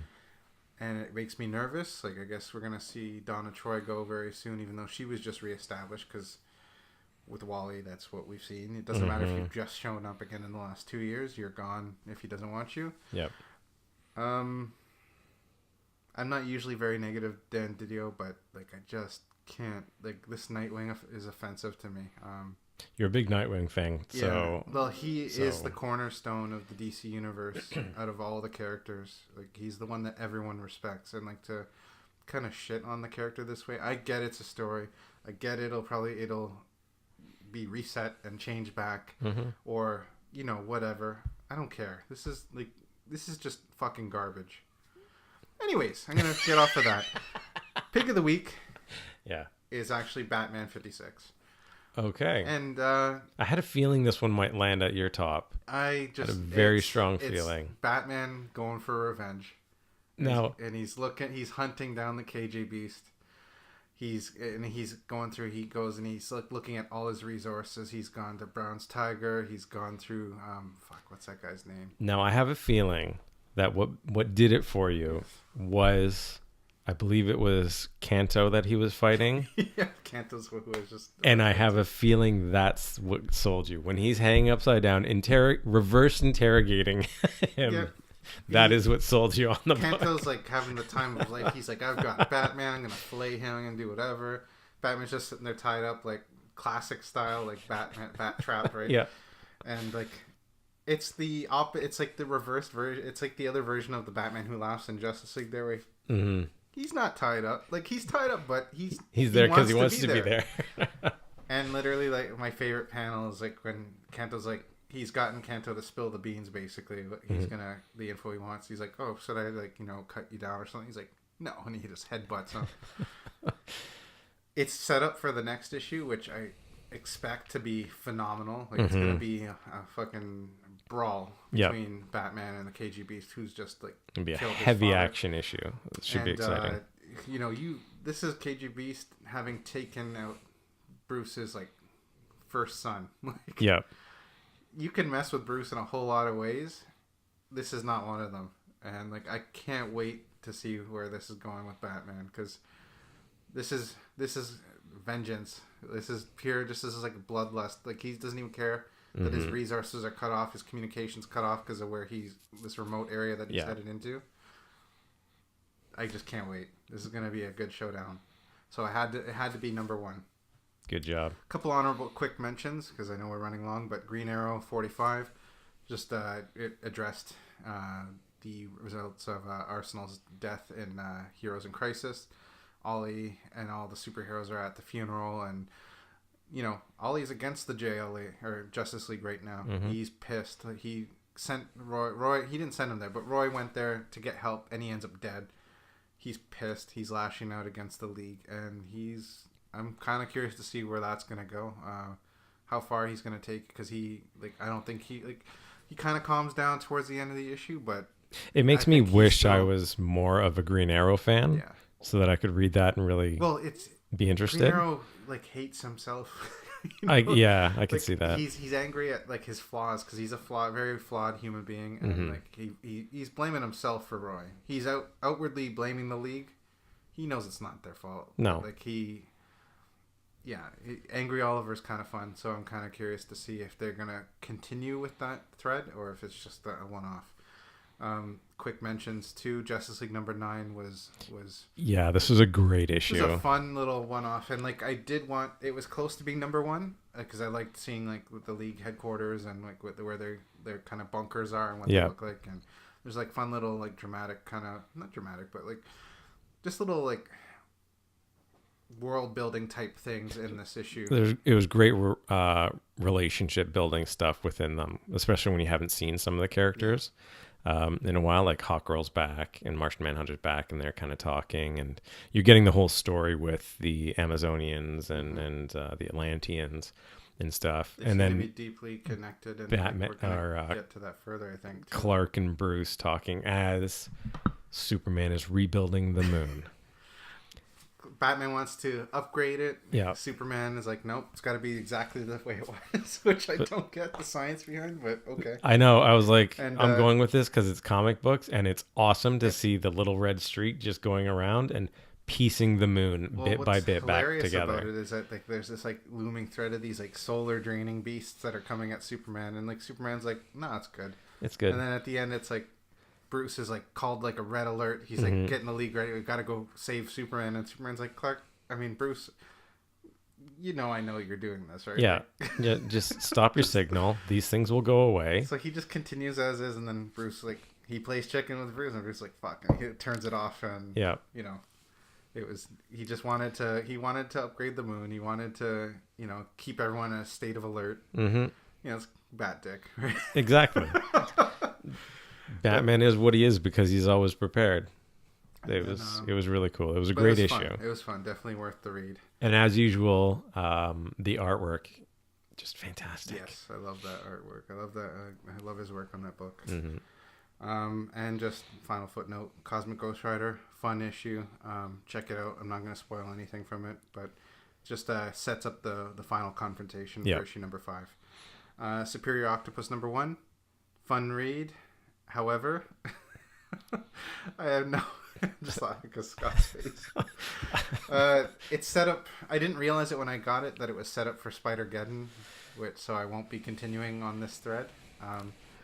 And it makes me nervous. Like, I guess we're going to see Donna Troy go very soon, even though she was just reestablished, because with Wally, that's what we've seen. It doesn't matter if you've just shown up again in the last 2 years. You're gone if he doesn't want you. Yep. I'm not usually very negative, Dan Didio, but, like, I just can't. Like, this Nightwing is offensive to me. You're a big Nightwing fan, so... Yeah. Well, he is the cornerstone of the DC universe out of all the characters. Like, he's the one that everyone respects. And, like, to kind of shit on the character this way, I get it's a story. I get it'll be reset and change back. Mm-hmm. Or, you know, whatever. I don't care. This is just fucking garbage. Anyways, I'm going to get off of that. Pick of the week is actually Batman 56. Okay. And I had a feeling this one might land at your top. I had a very strong feeling. Batman going for revenge. Now, he's hunting down the KJ Beast. He's going through. He goes and he's looking at all his resources. He's gone to Brown's Tiger. He's gone through. What's that guy's name? Now I have a feeling that what did it for you was, I believe it was Kanto that he was fighting. Yeah, Kanto's who was just. And I have a feeling that's what sold you when he's hanging upside down, reverse interrogating him. Yeah. That is what sold you on the book. Kanto's like having the time of life. He's like, I've got Batman. I'm gonna fillet him. I'm gonna do whatever. Batman's just sitting there tied up, like classic style, like Batman, bat trap, right? Yeah. And like, it's the It's like the reverse version. It's like the other version of the Batman Who Laughs in Justice League. There, where he's not tied up. Like, he's tied up, but he's there because he wants to be there. And literally, like, my favorite panel is like when Kanto's like, he's gotten Kanto to spill the beans, basically. He's gonna, the info he wants. He's like, oh, should I, like, you know, cut you down or something? He's like, no. And he just headbutts him. It's set up for the next issue, which I expect to be phenomenal. Like, it's gonna be a fucking brawl between Batman and the KG Beast, who's just, like, it'll be a heavy action issue. It should be exciting. You know, this is KG Beast having taken out Bruce's, like, first son. Like, yep. You can mess with Bruce in a whole lot of ways. This is not one of them. And, like, I can't wait to see where this is going with Batman, because this is vengeance. This is pure, this is like bloodlust. Like, he doesn't even care that his resources are cut off, his communications cut off because of where this remote area that he's headed into. I just can't wait. This is going to be a good showdown. So it had to be number one. Good job. A couple honorable quick mentions, because I know we're running long, but Green Arrow 45, just it addressed the results of Arsenal's death in Heroes in Crisis. Ollie and all the superheroes are at the funeral, and, you know, Ollie's against the JLA, or Justice League right now. He's pissed. He sent Roy, he didn't send him there, but Roy went there to get help, and he ends up dead. He's pissed. He's lashing out against the League, and I'm kind of curious to see where that's going to go, how far he's going to take, because I don't think he kind of calms down towards the end of the issue, but it makes me wish I was more of a Green Arrow fan, so that I could read that and really be interested. Green Arrow, like, hates himself. You know? I can see that. He's angry at, like, his flaws, because he's a very flawed human being, and like he's blaming himself for Roy. He's outwardly blaming the League. He knows it's not their fault. No, like Angry Oliver's kind of fun, so I'm kind of curious to see if they're gonna continue with that thread or if it's just a one-off. Quick mentions too. Justice League number 9 was this was a great issue. It was a fun little one-off, and like it was close to being number 1 because I liked seeing like with the League headquarters and like where their kind of bunkers are and what they look like, and there's like fun little like dramatic kind of, not dramatic, but like just little like world building type things in this issue. It was great relationship building stuff within them, especially when you haven't seen some of the characters in a while. Like Hawkgirl's back and Martian Manhunter's back, and they're kind of talking, and you're getting the whole story with the Amazonians and the Atlanteans and stuff. It's and then be deeply connected, and Batman we're gonna get to that further, I think. Too. Clark and Bruce talking as Superman is rebuilding the moon. Batman wants to upgrade it. Yeah. Superman is like, nope, it's got to be exactly the way it was, which I don't get the science behind, but okay. I know. I was like, And, I'm going with this because it's comic books, and it's awesome to see the little red streak just going around and piecing the moon bit by bit back together. About it is that like there's this like looming thread of these like solar draining beasts that are coming at Superman, and like Superman's like, no, it's good. It's good. And then at the end, it's like Bruce is like called like a red alert. He's like getting the league ready. We've got to go save Superman, and Superman's like, Bruce, I know you're doing this, right? Yeah. Yeah. Just stop your signal. These things will go away. So he just continues as is, and then Bruce like he plays chicken with Bruce, and Bruce like fuck, and he turns it off, and it was he wanted to upgrade the moon. He wanted to keep everyone in a state of alert. It's Bat Dick, right? Exactly. Batman is what he is because he's always prepared. It was really cool. It was a great issue. It was fun. Definitely worth the read. And as usual, the artwork, just fantastic. Yes, I love that artwork. I love that. I love his work on that book. And just final footnote: Cosmic Ghost Rider, fun issue. Check it out. I'm not going to spoil anything from it, but just sets up the final confrontation for issue number 5. Superior Octopus number 1, fun read. However, I have no. Just laughing because Scott's face. It's set up. I didn't realize it when I got it that it was set up for Spider-Geddon, so I won't be continuing on this thread.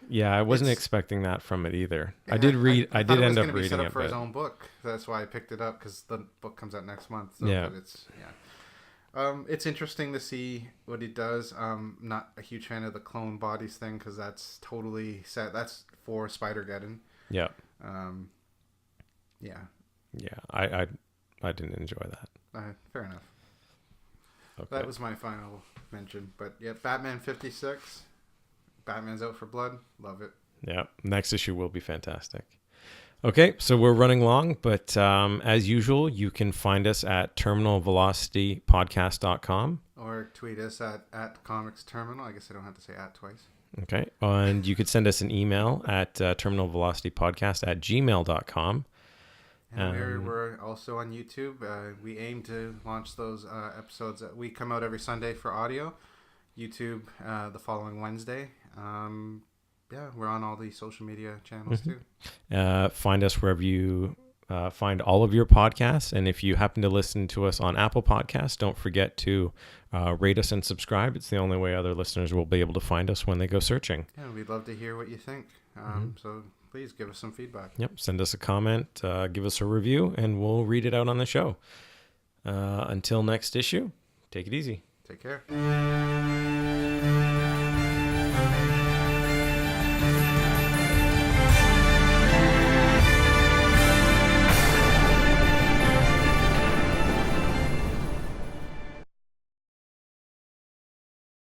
Yeah, I wasn't expecting that from it either. Yeah, I did read. I did end up reading it. Set up for his own book. That's why I picked it up because the book comes out next month. So, yeah. It's interesting to see what he does. Not a huge fan of the clone bodies thing because that's totally set. That's for Spider-Geddon. Yeah. Yeah. Yeah. I didn't enjoy that. Fair enough. Okay. That was my final mention. But yeah, Batman 56. Batman's Out for Blood. Love it. Yeah. Next issue will be fantastic. Okay, so we're running long, but as usual, you can find us at terminalvelocitypodcast.com. Or tweet us at Comics Terminal. I guess I don't have to say at twice. Okay, and you could send us an email at terminalvelocitypodcast@gmail.com. And we're also on YouTube. We aim to launch those episodes. We come out every Sunday for audio. YouTube the following Wednesday. We're on all the social media channels too. Find us wherever you find all of your podcasts. And if you happen to listen to us on Apple Podcasts, don't forget to rate us and subscribe. It's the only way other listeners will be able to find us when they go searching. Yeah, we'd love to hear what you think. So please give us some feedback. Yep. Send us a comment, give us a review, and we'll read it out on the show. Until next issue, take it easy. Take care.